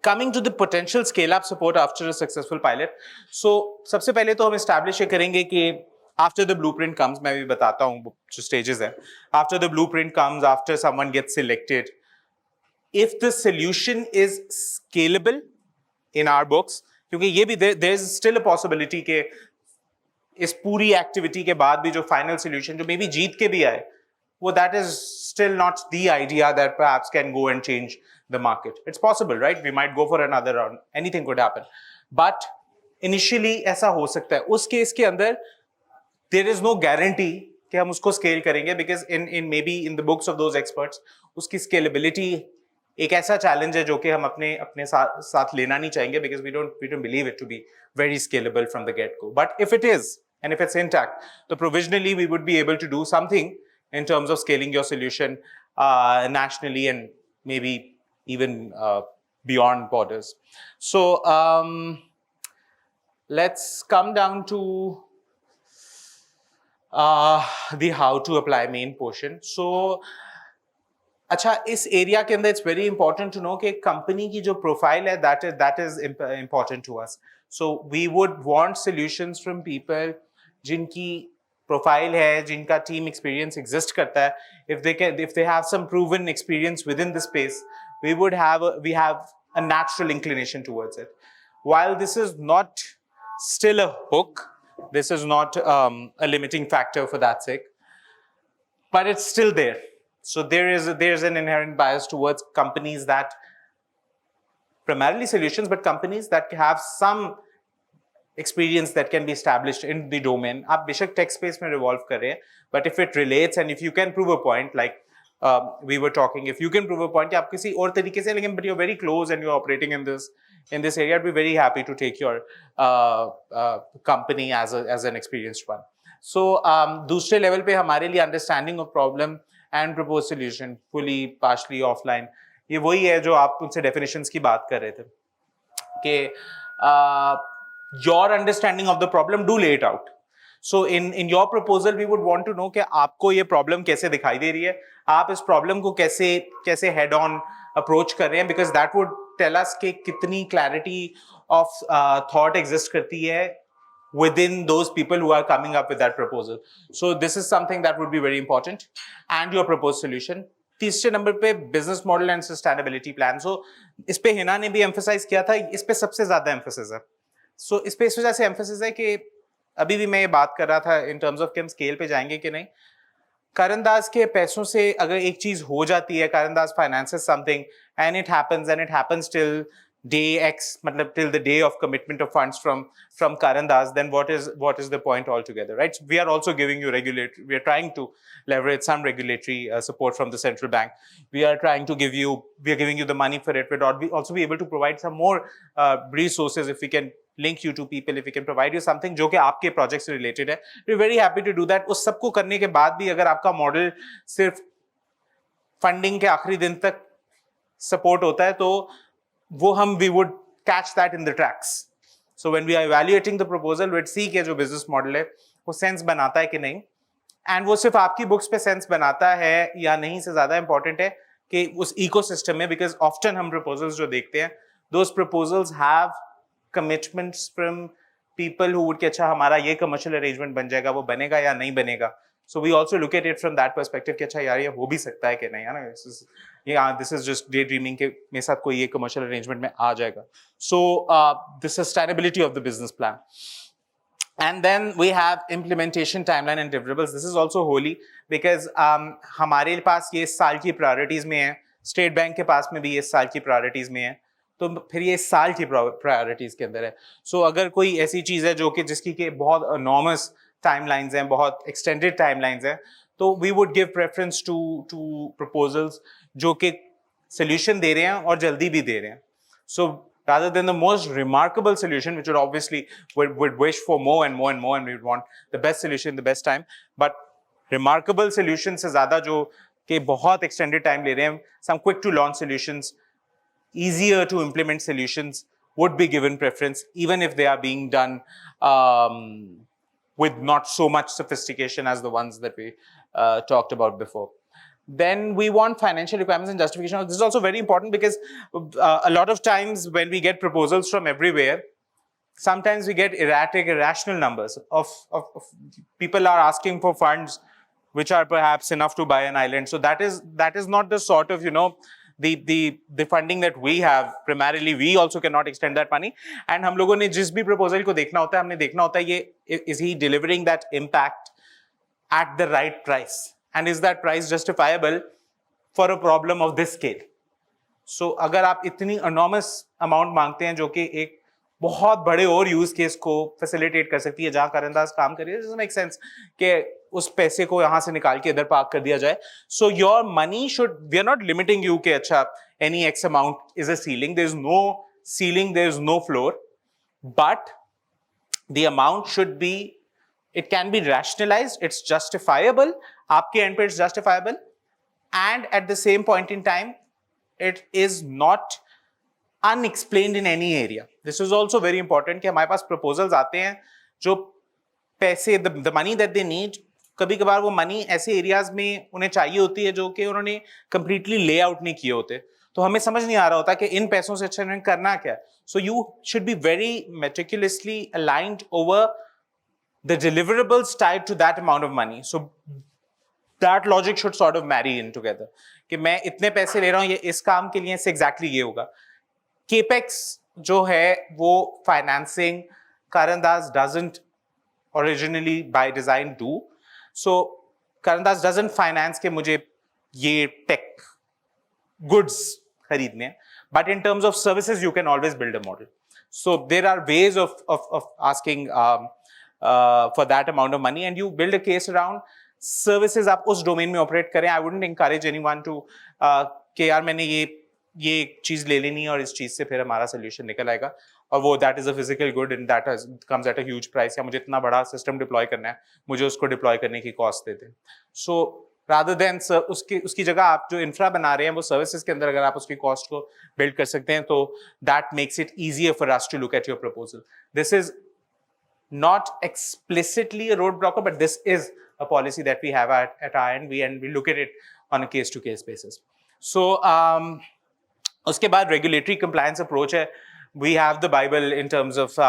coming to the potential scale up support after a successful pilot. So सबसे पहले तो हम establish ये करेंगे कि after the blueprint comes, मैं भी बताता हूँ जो stages हैं. After the blueprint comes, after someone gets selected, if the solution is scalable in our books, क्योंकि ये भी there is still a possibility कि इस पूरी activity के बाद भी जो final solution जो maybe जीत के भी आए, वो that is still not the idea that perhaps can go and change the market. It's possible, right? We might go for another round. Anything could happen. But initially ऐसा हो सकता है. उस केस के अंदर there is no guarantee कि हम उसको scale करेंगे because in maybe in the books of those experts उसकी scalability एक ऐसा challenge है जो कि हम अपने साथ लेना नहीं चाहेंगे because we don't believe it to be very scalable from the get-go. But if it is, And if it's intact, so provisionally we would be able to do something in terms of scaling your solution nationally and maybe even beyond borders. So let's come down to the how to apply main portion. So अच्छा, इस area के अंदर it's very important to know कि company की जो profile है that is important to us. So we would want solutions from people जिनकी profile है, जिनका टीम एक्सपीरियंस एग्जिस्ट करता है. If they have some proven experience within the space, we have a natural inclination towards it. While this is not still a hook, this is not a limiting factor for that sake, but it's still there. So there's an inherent bias towards companies that, primarily solutions, but companies that have some experience that can be established in the domain. आप बेशक tech space में revolve कर रहे हैं, but if it relates and if you can prove a point, like we were talking, if you can prove a point कि आप किसी और तरीके से, लेकिन but you're very close and you're operating in this area, I'd be very happy to take your company as an experienced one. So दूसरे level पे हमारे लिए understanding of problem and proposed solution, fully, partially, offline, ये वही है जो आप उनसे definitions की बात कर रहे थे कि your understanding of the problem, do lay it out. So in your proposal we would want to know कि आपको ये problem कैसे दिखाई दे रही है, आप इस problem को कैसे head on approach कर रहे हैं, because that would tell us कि कितनी clarity of thought exist करती है within those people who are coming up with that proposal. So this is something that would be very important. And your proposed solution. तीसरे number पे business model and sustainability plan. So इस पे हिना ने भी emphasize किया था, इस पे सबसे ज़्यादा emphasis है. So इस पे इस वजह से emphasis है कि अभी भी मैं ये बात कर रहा था in terms of कि हम scale पे जाएंगे कि नहीं. करंदाज के पैसों से अगर एक चीज हो जाती है, करंदाज finances something and it happens till day X, मतलब till the day of commitment of funds from Karandaz, then what is the point altogether, right? So we are also giving you we are trying to leverage some regulatory support from the central bank. We are giving you the money for it. We'd also be able to provide some more resources if we can link you to people, if we can provide you something जो कि आपके project से related है. We're very happy to do that. उस सबको करने के बाद भी अगर आपका model सिर्फ funding के आखिरी दिन तक support होता है, तो we would catch that in the tracks. So when we are evaluating the proposal, we'd see कि जो business model है वो sense बनाता है कि नहीं, and वो सिर्फ आपकी books पे sense बनाता है या नहीं से ज़्यादा important है कि उस ecosystem में, because often हम proposals जो देखते हैं, those proposals have commitments from people who would कि अच्छा हमारा ये commercial arrangement बन जाएगा, वो बनेगा या नहीं बनेगा. So we also look at it from that perspective कि अच्छा यार ये हो भी सकता है कि नहीं, है ना? This is just daydreaming कि मेरे साथ कोई ये commercial arrangement में आ जाएगा. So the sustainability of the business plan. And then we have implementation timeline and deliverables. This is also holy because हमारे पास ये इस साल की priorities में है, State Bank के पास में भी ये इस साल की priorities में है, तो फिर ये इस साल की priorities के अंदर है. So अगर कोई ऐसी चीज़ है जो कि जिसकी के बहुत enormous timelines हैं, बहुत extended timelines हैं, तो we would give preference to proposals जो कि solution दे रहे हैं और जल्दी भी दे रहे हैं. So rather than the most remarkable solution, which would obviously would wish for more and more and more, and we would want the best solution in the best time, but remarkable solutions से ज़्यादा जो कि बहुत extended time ले रहे हैं, some quick to launch solutions, easier to implement solutions would be given preference, even if they are being done with not so much sophistication as the ones that we talked about before. Then we want financial requirements and justification. This is also very important because a lot of times when we get proposals from everywhere, sometimes we get erratic, irrational numbers of people are asking for funds which are perhaps enough to buy an island. So that is not the sort of, the funding that we have. Primarily, we also cannot extend that money. And हम लोगों ने जिस भी proposal को देखना होता है, हमने देखना होता है ये is he delivering that impact at the right price, and is that price justifiable for a problem of this scale. So अगर आप इतनी enormous amount मांगते हैं जो कि एक बहुत बड़े और use case को facilitate कर सकती है जहाँ करंदाज काम कर रही है, doesn't make sense कि उस पैसे को यहाँ से निकाल के इधर पार्क कर दिया जाए. So your money we are not limiting you कि अच्छा any X amount is a ceiling. There is no ceiling, there is no floor, but the amount should be it can be rationalized, it's justifiable, आपके end पे it's justifiable, and at the same point in time, it is not unexplained in any area. This is also very important कि हमारे पास proposals आते हैं जो पैसे the money that they need, कभी कभार वो मनी ऐसे एरियाज में उन्हें चाहिए होती है जो कि उन्होंने कंप्लीटली लेआउट नहीं किए होते, तो हमें समझ नहीं आ रहा होता कि इन पैसों से अच्छा इन्हें करना क्या है. So you should be very meticulously aligned over the deliverables tied to that amount of money. So that logic should sort of marry in together कि मैं इतने पैसे ले रहा हूँ ये इस काम के लिए, इससे एग्जैक्टली ये होगा. केपेक्स जो है वो financing Karan Das doesn't originally by design do. So Karan Das doesn't finance के मुझे ये tech goods खरीदने हैं, but in terms of services you can always build a model. So there are ways of asking for that amount of money, and you build a case around services. आप उस domain में operate करें. I wouldn't encourage anyone to कि यार मैंने ये चीज ले लेनी है और इस चीज से फिर हमारा solution निकल आएगा, और वो that is a physical good and that comes at a huge price, या मुझे इतना बड़ा system deploy करना है, मुझे उसको deploy करने की cost दे दें. So rather than उसकी जगह आप जो इंफ्रा बना रहे हैं वो सर्विसेज के अंदर अगर आप उसकी कॉस्ट को बिल्ड कर सकते हैं, तो that makes it easier for us to look at your proposal. This is not explicitly a roadblocker, but this is a policy that we have at our end, and we look at it on a case-to-case basis. So उसके बाद regulatory compliance approach है. We have the Bible in terms of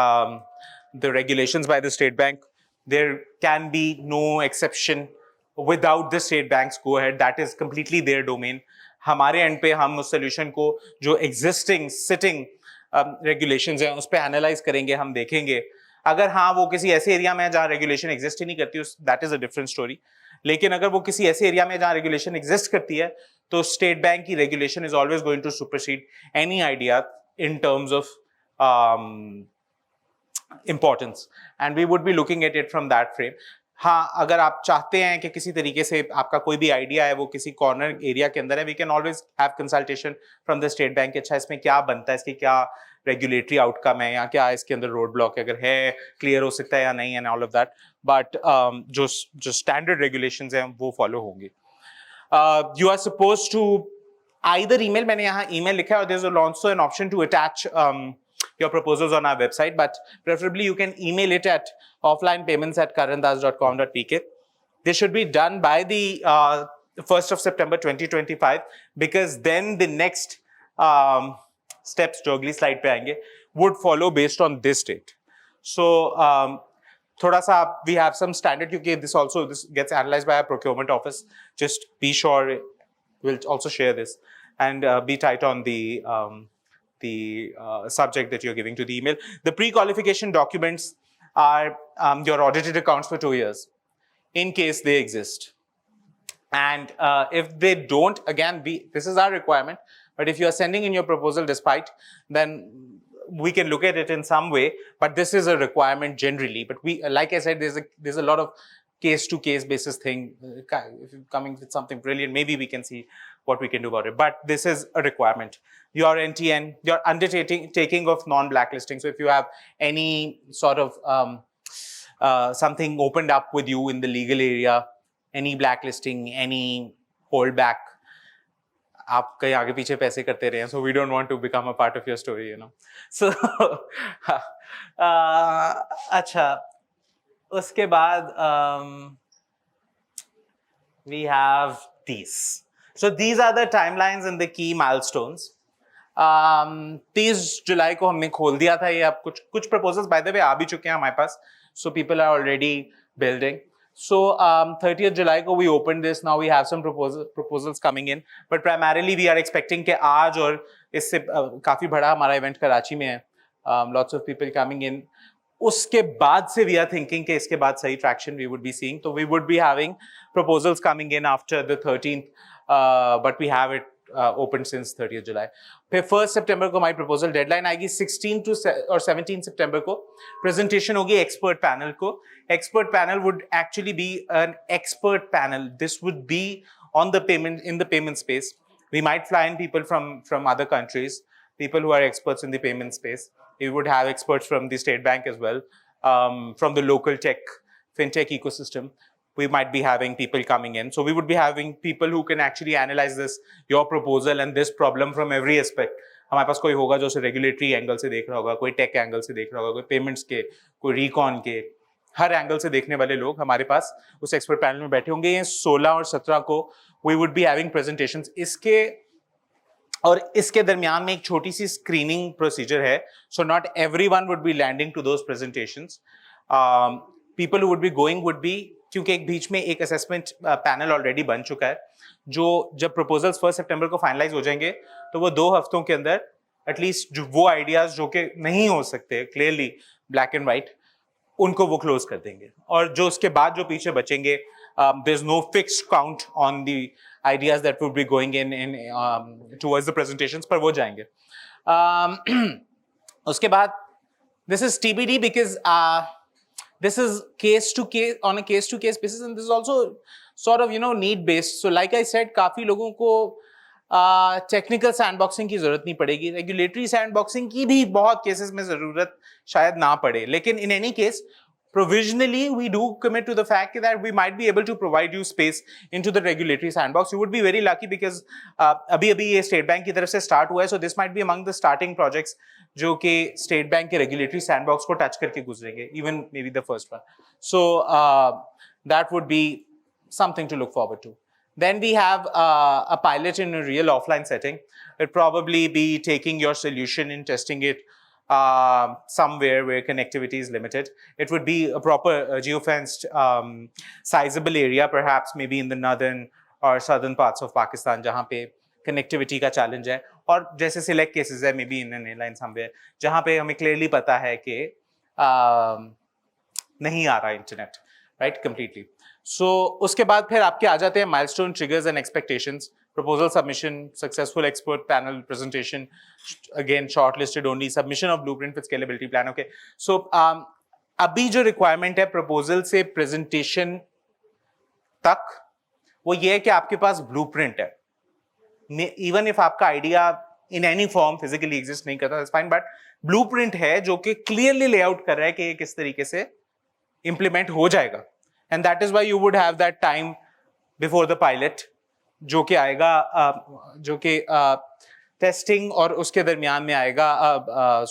the regulations by the State Bank. There can be no exception without the State Bank's go ahead. That is completely their domain. हमारे end पे हम उस solution को जो existing sitting regulations हैं उस पे analyze करेंगे, हम देखेंगे. अगर हाँ वो किसी ऐसे एरिया में जहाँ रेगुलेशन एग्जिस्ट ही नहीं करती, that is a different story. लेकिन अगर वो किसी ऐसे एरिया में जहाँ रेगुलेशन एग्जिस्ट करती है, तो स्टेट बैंक की regulation is always going to supersede any idea in terms of importance, and we would be looking at it from that frame. हाँ, अगर आप चाहते हैं कि किसी तरीके से आपका कोई भी आइडिया है वो किसी कॉर्नर एरिया के अंदर है, we can always have consultation from the state bank. अच्छा इसमें क्या बनता है, इसकी क्या रेगुलेटरी आउटकम है, या क्या इसके अंदर रोड ब्लॉक अगर है क्लियर हो सकता है या नहीं, and all of that. But जो स्टैंडर्ड रेगुलेशंस हैं वो फॉलो होंगे. You are suppose to either email, मैंने यहाँ ईमेल लिखा है, और there is also an option to attach your proposals on our website, but preferably you can email it at offlinepayments@karandas.com.pk. This should be done by the 1st of September 2025, because then the next steps जो अगली slide पे आएंगे would follow based on this date. So थोड़ा सा we have some standard, क्योंकि this gets analyzed by our procurement office. Just be sure we'll also share this, and be tight on the subject that you're giving to the email. The pre-qualification documents are your audited accounts for 2 years, in case they exist. And if they don't, again, this is our requirement. But if you are sending in your proposal despite, then we can look at it in some way. But this is a requirement generally. But like I said, there's a lot of case-to-case basis thing. If you're coming with something brilliant, maybe we can see what we can do about it. But this is a requirement. Your NTN, your undertaking of non-blacklisting. So if you have any sort of something opened up with you in the legal area, any blacklisting, any holdback, आप कहीं आगे पीछे पैसे करते रहे हैं, so we don't want to become a part of your story, you know. So अच्छा, उसके बाद we have these. So these are the timelines and the key milestones. 30 जुलाई को हमने खोल दिया था ये. अब कुछ proposals by the way आ भी चुके हैं हमारे पास, so people are already building. So 30th July को we opened this. Now we have some proposals coming in, but primarily we are expecting कि आज, और इससे काफी बड़ा हमारा event कराची में है, lots of people coming in. उसके बाद से we are thinking कि इसके बाद सही traction we would be seeing. So we would be having proposals coming in after the 13th, but we have it opened since 30th July. फिर 1st September को हमारी proposal deadline आएगी. 16 to or 17 September को presentation होगी expert panel को. Expert panel would actually be an expert panel. This would be on the payment space. We might fly in people from other countries, people who are experts in the payment space. We would have experts from the State Bank as well, from the local tech fintech ecosystem, we might be having people coming in. So we would be having people who can actually analyze this, your proposal and this problem from every aspect. हमारे पास कोई होगा जो उसे regulatory angle से देख रहा होगा, कोई टेक एंगल से देख रहा होगा, कोई पेमेंट्स के, कोई रिकॉन के, हर एंगल से देखने वाले लोग हमारे पास उस एक्सपर्ट पैनल में बैठे होंगे. ये 16 और 17 को we would be having presentations. इसके दरमियान में एक छोटी सी स्क्रीनिंग प्रोसीजर है. So not everyone would be landing to those presentations. People who would be going would be, क्योंकि एक बीच में एक असेसमेंट पैनल ऑलरेडी बन चुका है, जो जब प्रपोजल्स 1 सितंबर को फाइनलाइज हो जाएंगे तो वो 2 हफ्तों के अंदर एटलीस्ट वो आइडियाज जो कि नहीं हो सकते क्लियरली ब्लैक एंड वाइट, उनको वो क्लोज कर देंगे. और जो उसके बाद जो पीछे बचेंगे, there's no fixed count on the ideas that would be going in towards the presentations, पर वो जाएंगे. उसके बाद this is TBD because this is case to case, on a case to case basis, and this is also sort of need based. So like I said, काफी लोगों को technical sandboxing की जरूरत नहीं पड़ेगी, रेगुलेटरी सैंडबॉक्सिंग की भी बहुत केसेस में जरूरत शायद ना पड़े, लेकिन in any case provisionally we do commit to the fact that we might be able to provide you space into the regulatory sandbox. You would be very lucky because अभी ये स्टेट बैंक की तरफ से start हुआ है, so this might be among the starting projects जो कि state bank के रेगुलेटरी सैंडबॉक्स को टच करके गुजरेंगे, even maybe the first one. So that would be something to look forward to. Then we have a pilot in a real offline setting. It'd probably be taking your solution and testing it somewhere where connectivity is limited. It would be a proper geofenced sizable area, perhaps maybe in the northern or southern parts of Pakistan, जहाँ पे connectivity का challenge है, और जैसे select cases है maybe in an airline somewhere जहाँ पे हमें clearly पता है कि नहीं आ रहा internet, right, completely. So उसके बाद फिर आपके आ जाते हैं milestone triggers and expectations. Proposal submission, successful expert panel presentation, again shortlisted only, submission of blueprint with scalability plan. Okay, so अभी जो requirement है proposal से presentation तक, वो ये है कि आपके पास blueprint है. Even if आपका idea in any form physically exist नहीं करता, that's fine, but blueprint है जो कि clearly layout कर रहा है कि ये किस तरीके से implement हो जाएगा. And that is why you would have that time before the pilot, जो कि आएगा, जो कि टेस्टिंग और उसके दरमियान में आएगा,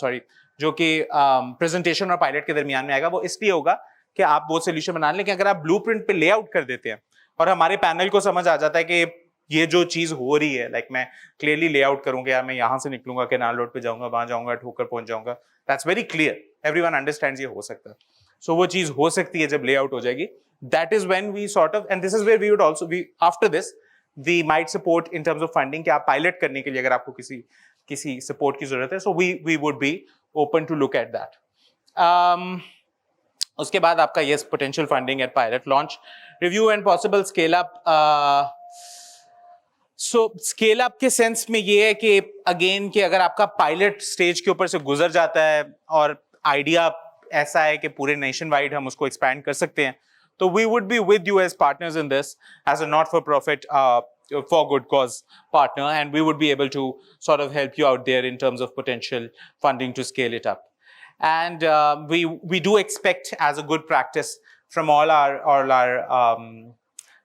सॉरी, जो कि प्रेजेंटेशन और पायलट के दरमियान में आएगा. वो इसलिए होगा कि आप वो सोल्यूशन बना लें, लेकिन अगर आप ब्लूप्रिंट पे लेआउट कर देते हैं और हमारे पैनल को समझ आ जाता है कि ये जो चीज हो रही है, लाइक मैं क्लियरली लेआउट करूंगा, यार मैं यहाँ से निकलूंगा, केनाल रोड पे जाऊंगा, वहां जाऊंगा, ठोकर पहुंच जाऊंगा, that's very clear, everyone understands ये हो सकता है. सो वो चीज हो सकती है जब लेआउट हो जाएगी. That is when we sort of, and this is where we would also be after this, we might support in terms of funding कि आप pilot करने के लिए अगर आपको किसी support की जरूरत है, so we would be open to look at that. उसके बाद आपका yes potential funding at pilot launch, review and possible scale up. So scale up के sense में ये है कि again कि अगर आपका pilot stage के ऊपर से गुजर जाता है और idea ऐसा है कि पूरे nation wide हम उसको expand कर सकते हैं, so we would be with you as partners in this, as a not-for-profit, for good cause partner, and we would be able to sort of help you out there in terms of potential funding to scale it up. And we do expect, as a good practice from all our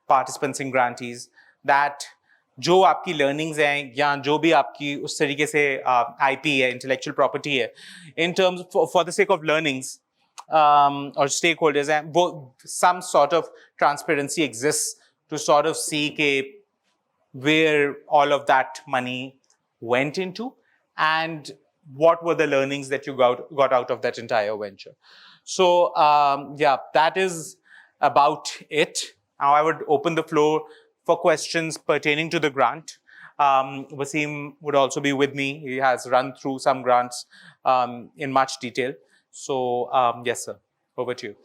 participants and grantees, that जो आपकी learnings हैं या जो भी आपकी उस तरीके से IP है, intellectual property है, in terms for the sake of learnings, or stakeholders, and some sort of transparency exists to sort of see where all of that money went into and what were the learnings that you got out of that entire venture. So yeah, that is about it. Now I would open the floor for questions pertaining to the grant. Wasim would also be with me. He has run through some grants in much detail. So yes sir, over to you.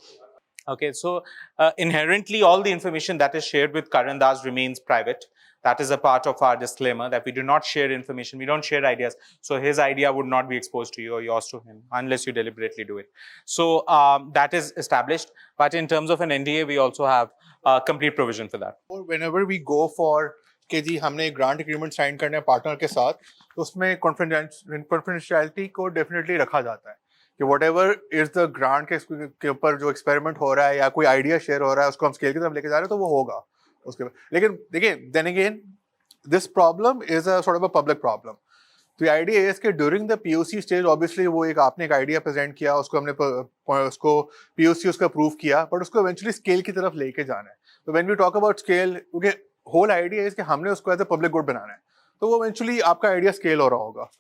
Okay, so inherently all the information that is shared with Karan Das remains private. That is a part of our disclaimer, that we do not share information, we don't share ideas. So his idea would not be exposed to you or yours to him unless you deliberately do it. So that is established. But in terms of an NDA, we also have complete provision for that. Whenever we go for कि जी हमने grant agreement sign करना है partner के साथ, तो उसमें confidentiality को definitely रखा जाता है. कि whatever is the grant के ऊपर जो experiment हो रहा है या कोई idea share हो रहा है उसको हम scale की तरफ लेके जा रहे हैं तो वो होगा उसके बाद। लेकिन देखिए then again this problem is a sort of a public problem. तो आइडिया है कि during the POC stage obviously वो एक आपने एक आइडिया प्रेजेंट किया, उसको हमने उसको पीओसी उसका प्रूव किया, बट उसको इवेंचुअली स्केल की तरफ लेके जाना है। तो when we talk about scale, क्योंकि होल आइडिया है कि हमने उसको एज अ पब्लिक गुड बनाना है, तो वो इवेंचुअली आपका आइडिया स्केल हो रहा होगा।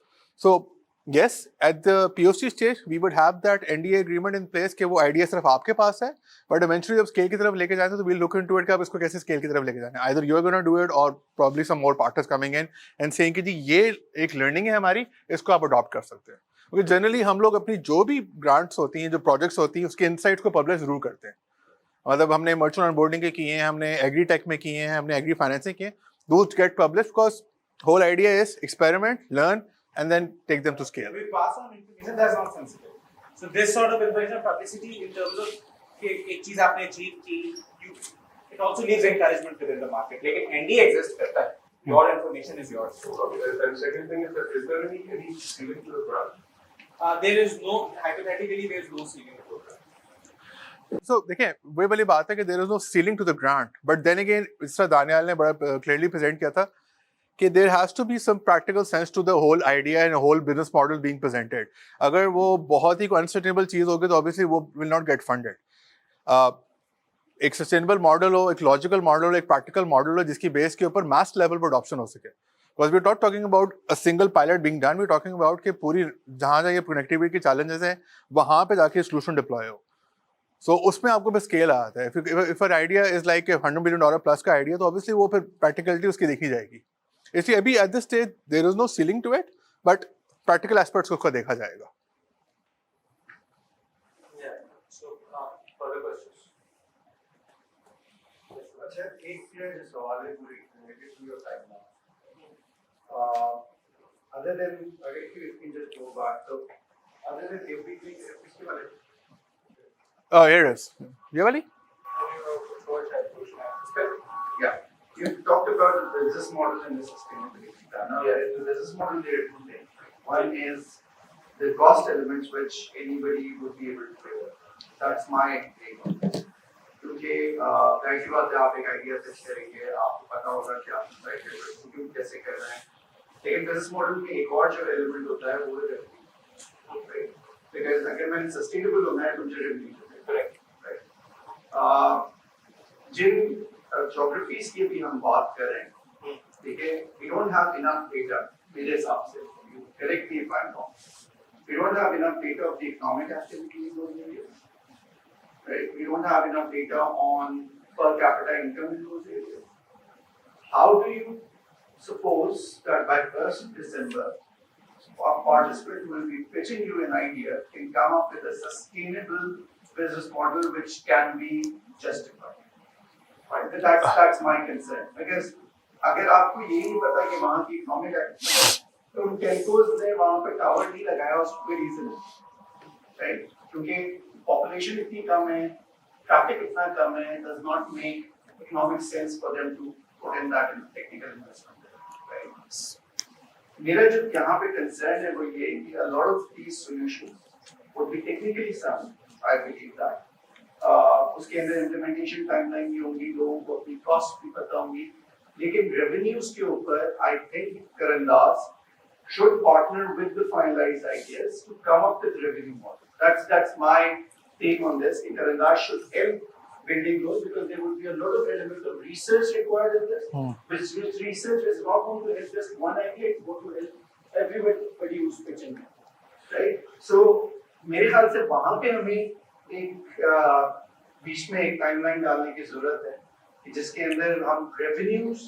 सो yes, at the POC stage we would have that NDA agreement in place कि वो आइडिया सिर्फ आपके पास है, but eventually जब स्केल की तरफ लेके जाते हैं तो we'll look into it कि आप इसको कैसे स्केल की तरफ लेके जाना है। Either you're going to do it or probably some more partners coming in and saying कि जी ये एक लर्निंग है हमारी, इसको आप अडॉप्ट कर सकते हैं। क्योंकि जनरली हम लोग अपनी जो भी ग्रांट्स होती हैं, जो प्रोजेक्ट्स होती हैं, उसके इनसाइट्स को पब्लिश जरूर करते हैं। मतलब हमने मर्चेंट ऑनबोर्डिंग के किए हैं, हमने एग्री टेक में किए हैं, हमने एग्री फाइनेंसिंग किए हैं, those get published because whole idea is experiment, learn and then take them to scale. We pass on information that's not sensitive. So this sort of information publicity in terms of कि एक चीज आपने achieve की, it also leaves encouragement within the market. लेकिन NDA exist करता है. Your information is yours. And second thing is that is there any ceiling to the grant? There is no, hypothetically there is no ceiling to the grant. So देखें वही वाली बात है कि there is no ceiling to the grant, but then again इस तरह दानियाल ने बड़ा clearly present किया था कि there has to be some practical sense to the whole idea and whole business model being presented. अगर वो बहुत ही unsustainable चीज होगी तो obviously वो will not get funded. एक sustainable model हो, एक logical model हो, एक practical model हो जिसकी base के ऊपर mass level पर adoption हो सके. Because we're not talking about a single pilot being done, we're talking about कि पूरी जहाँ जहाँ ये connectivity के challenges हैं वहाँ पे जाके solution deploy हो. So उसमें आपको बस scale आता है. If an idea is like $100 million plus का idea तो obviously वो फिर practicality उसकी देखी जाएगी. इसलिए अभी at this stage there is no ceiling to it, but practical aspects को उसका देखा जाएगा. Yeah. So further questions? अच्छा एक जो सवाल है पूरी related to your timeline. Other than अगर if you can just go back, so other than everything इसके बारे में Here it is. ये वाली? Yeah. You talked about the business model and the sustainability. Now, the business model there are two things. One is the cost elements which anybody would be able to pay. That's my take on this. क्योंकि जाहिर सी बात है आप एक idea set करेंगे, आपको पता होगा कि आप साइट एग्जीक्यूट कैसे कर रहे हैं। लेकिन बिजनेस मॉडल में एक और जो एलिमेंट होता है वो है रेवेन्यू, बिकॉज अगर मैंने सस्टेनेबल होना है तो मुझे रेवेन्यू चाहिए, राइट? जिन geographies की भी हम बात कर रहे हैं, ठीक है, we don't have enough data मेरे हिसाब से, you correct me if I'm wrong, we don't have enough data of the economic activity in those areas, right? We don't have enough data on per capita income in those areas. How do you suppose that by 1st of December, a participant will be pitching you an idea, can come up with a sustainable business model which can be justified? Right, that's my concern. Because अगर आपको ये नहीं पता कि वहाँ की economic activity, तो telcos ने वहाँ पे टावर नहीं लगाया उसको कोई रीजन है, राइट? क्योंकि पॉपुलेशन इतनी कम है, ट्रैफिक इतना कम है, does not make economic sense for them to put in that technical investment, right? मेरा जो यहाँ पे concern है वो ये है कि a lot of these solutions would be technically sound, I believe that. उसके अंदर इम्प्लीमेंटेशन टाइमलाइन भी होगी, लोगों को अपनी कॉस्ट भी पता होंगी, लेकिन रेवेन्यूज के ऊपर I think Karandaaz should partner with the finalized ideas to come up with revenue model. That's my take on this. Karandaz should help building those because there would be a lot of elements of research required in this. Which research is not going to help just one idea; it's going to help everybody who's pitching it, right? So मेरे ख्याल से वहाँ पे हमें एक बीच में एक timeline डालने की जरूरत है कि जिसके अंदर हम revenues,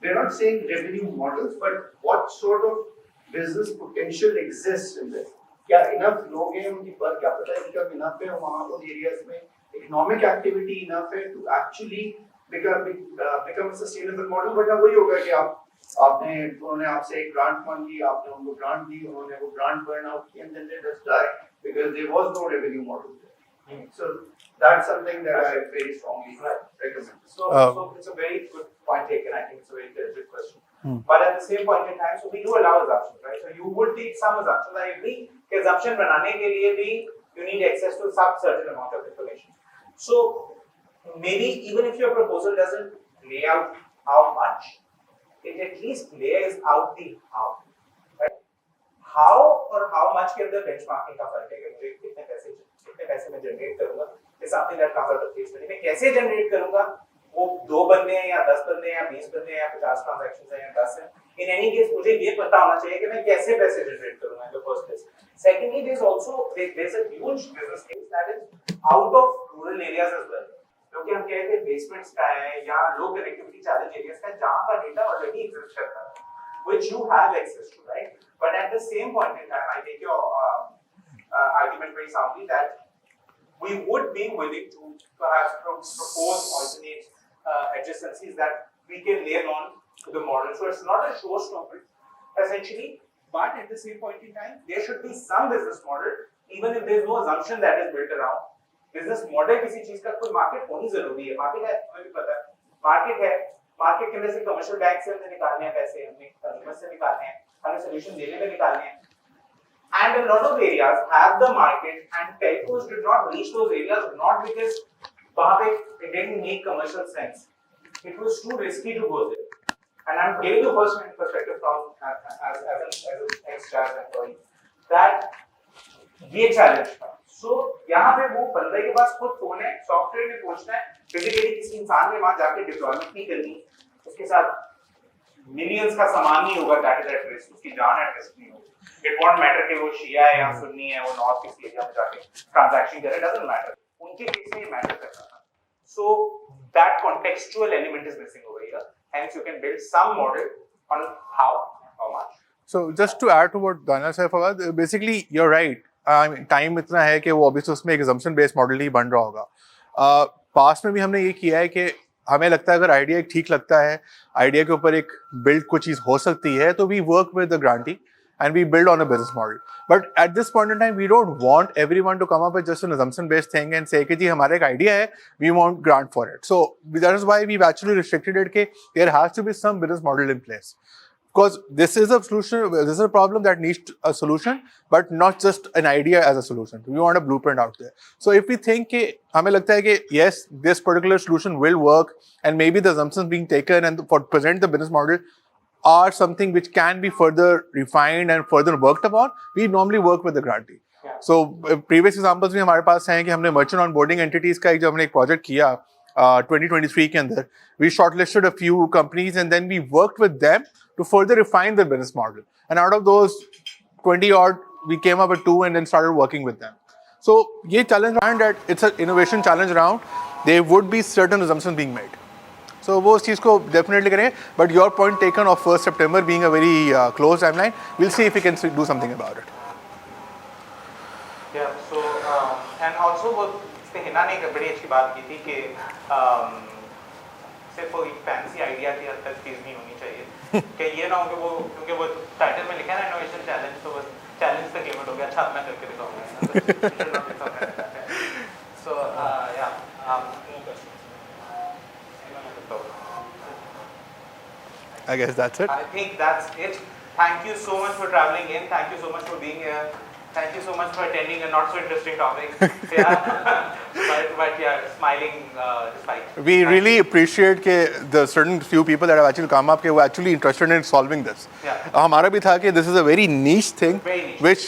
we're not saying revenue models, but what sort of business potential exists in this? क्या enough लोग हैं, उनकी per capita income enough है वहाँ उन areas में, economic activity enough है to actually become a sustainable model? वरना वही होगा कि उन्होंने आपसे एक grant मांगी, आपने उनको grant दी, उन्होंने वो grant burn out की and then they just die because there was no revenue model there. So that's something that I very strongly recommend. So it's a very good point taken. I think it's a very intelligent question. But at the same point in time, so we do allow assumptions, right? So you would take some assumptions. I agree कि assumption बनाने के लिए भी you need access to some certain amount of information. So maybe even if your proposal doesn't lay out how much, it at least lays out the how. Right? How और how much के अंदर benchmarking का फर्क है कि मुझे कितने पैसे मैं जनरेट करूंगा is something that comes out of case study. मैं कैसे जनरेट करूंगा, वो 2 बंदे हैं या 10 बंदे हैं या 20 बंदे हैं या 50 ट्रांजैक्शंस हैं या 10 हैं, in any case मुझे ये पता होना चाहिए कि मैं कैसे पैसे जनरेट करूंगा in the first place. Secondly, there's a huge business case that is out of rural areas as well. क्योंकि हम कहते हैं basements का है या low connectivity challenge areas का, जहाँ का data already exist करता है, which you have access to, right? But at the same point in time, I take your argument very soundly that we would be willing to perhaps propose alternate adjacencies that we can layer on to the model. So it's not a showstopper, essentially, but at the same point in time, there should be some business model, even if there's no assumption that is built around. Business model किसी चीज का कोई market होनी जरूरी है. Market है, हमें भी पता है. Market है. Market के अंदर से commercial bank से हमने निकालने हैं पैसे, हमने consumer से निकालने हैं, हमें solution देने में निकालने हैं. And a lot of areas have the market, and telcos did not reach those areas not because वहाँ पे it didn't make commercial sense. It was too risky to go there. And I'm giving you first-hand perspective from as an ex-Jazz employee that ये challenge था. So यहाँ पे वो बंदे के पास खुद फोन है, सॉफ्टवेयर में पहुँचना है, फिजिकली किसी इंसान ने वहाँ जाके डिप्लॉयमेंट नहीं करनी, उसके साथ मिलियंस का सामान नहीं होगा, that is at risk, उसकी जान at risk नहीं होगी. It won't matter कि वो शिया है या सुन्नी है, वो नॉर्थ किस एरिया में जाके ट्रांजैक्शन करे, doesn't matter. उनके केस में ये मैटर करता था. So that contextual element is missing over here. Hence, you can build some model on how much. So just to add to what Daniel said, Fawad, basically you're right. I mean, time इतना है कि वो obviously उसमें एक assumption based model ही बन रहा होगा. Past में भी हमने ये किया है कि हमें लगता है अगर आइडिया एक ठीक लगता है, आइडिया के ऊपर एक बिल्ड कुछ चीज़ हो सकती है, तो we work with the grantee and we build on a business model. But at this point in time, we don't want everyone to come up with just an assumption-based thing and say कि जी हमारा एक idea है, we want grant for it. So that is why we've actually restricted it कि there has to be some business model in place. Because this is a solution, this is a problem that needs a solution, but not just an idea as a solution. We want a blueprint out there. So if we think कि हमें लगता है कि yes, this particular solution will work, and maybe the assumptions being taken and for present the business model are something which can be further refined and further worked upon, we normally work with the grantee. Yeah. So previous examples भी हमारे पास हैं कि हमने merchant onboarding entities का जब हमने एक project किया 2023 के अंदर, we shortlisted a few companies and then we worked with them to further refine the business model. And out of those 20 odd, we came up with 2 and then started working with them. So ये challenge round that it's an innovation challenge round, there would be certain assumptions being made. So वो उस चीज़ को definitely करेंगे. But your point taken of 1st September being a very close timeline, we'll see if we can do something about it. Yeah. So and also वो हिना ने एक बड़ी अच्छी बात की थी कि सिर्फ वो एक फैंसी आइडिया की हद तक चीज़ नहीं होनी चाहिए कि ये ना हो कि वो क्योंकि वो टाइटल में लिखा है ना इनोवेशन चैलेंज, तो बस चैलेंज तक लिमिट हो गया. अच्छा मैं करके दिखाऊंगा. So yeah. I guess that's it. I think that's it. Thank you so much for traveling in. Thank you so much for being here. Thank you so much for attending a not so interesting topic. Yeah. but yeah, smiling despite. We really appreciate that the certain few people that have actually come up were actually interested in solving this. Yeah. हमारा भी था कि this is a very niche thing, very niche, which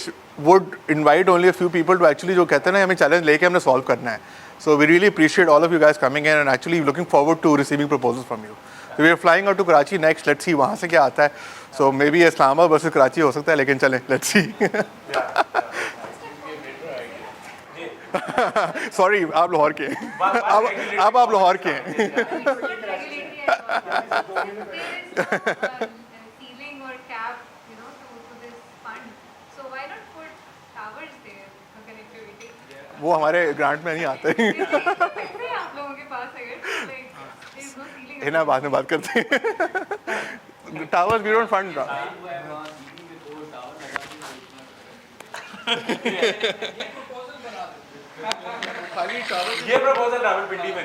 would invite only a few people to actually जो कहते हैं ना हमें challenge लेके हमने solve करना है. So we really appreciate all of you guys coming in and actually looking forward to receiving proposals from you. So we are flying out to Karachi next. Let's see वहाँ से क्या आता है. So maybe Islamabad versus Karachi हो सकता है, लेकिन चलें. Let's see. Sorry, आप लाहौर के हैं. अब आप लाहौर के हैं. Ceiling or cap, to this fund. So why not put towers there for connectivity? वो हमारे ग्रांट में नहीं आते. आप लोगों के पास अगर there's no ceiling. है ना, बाद में बात करते हैं. Towers we don't fund. ये प्रपोजल रावलपिंडी में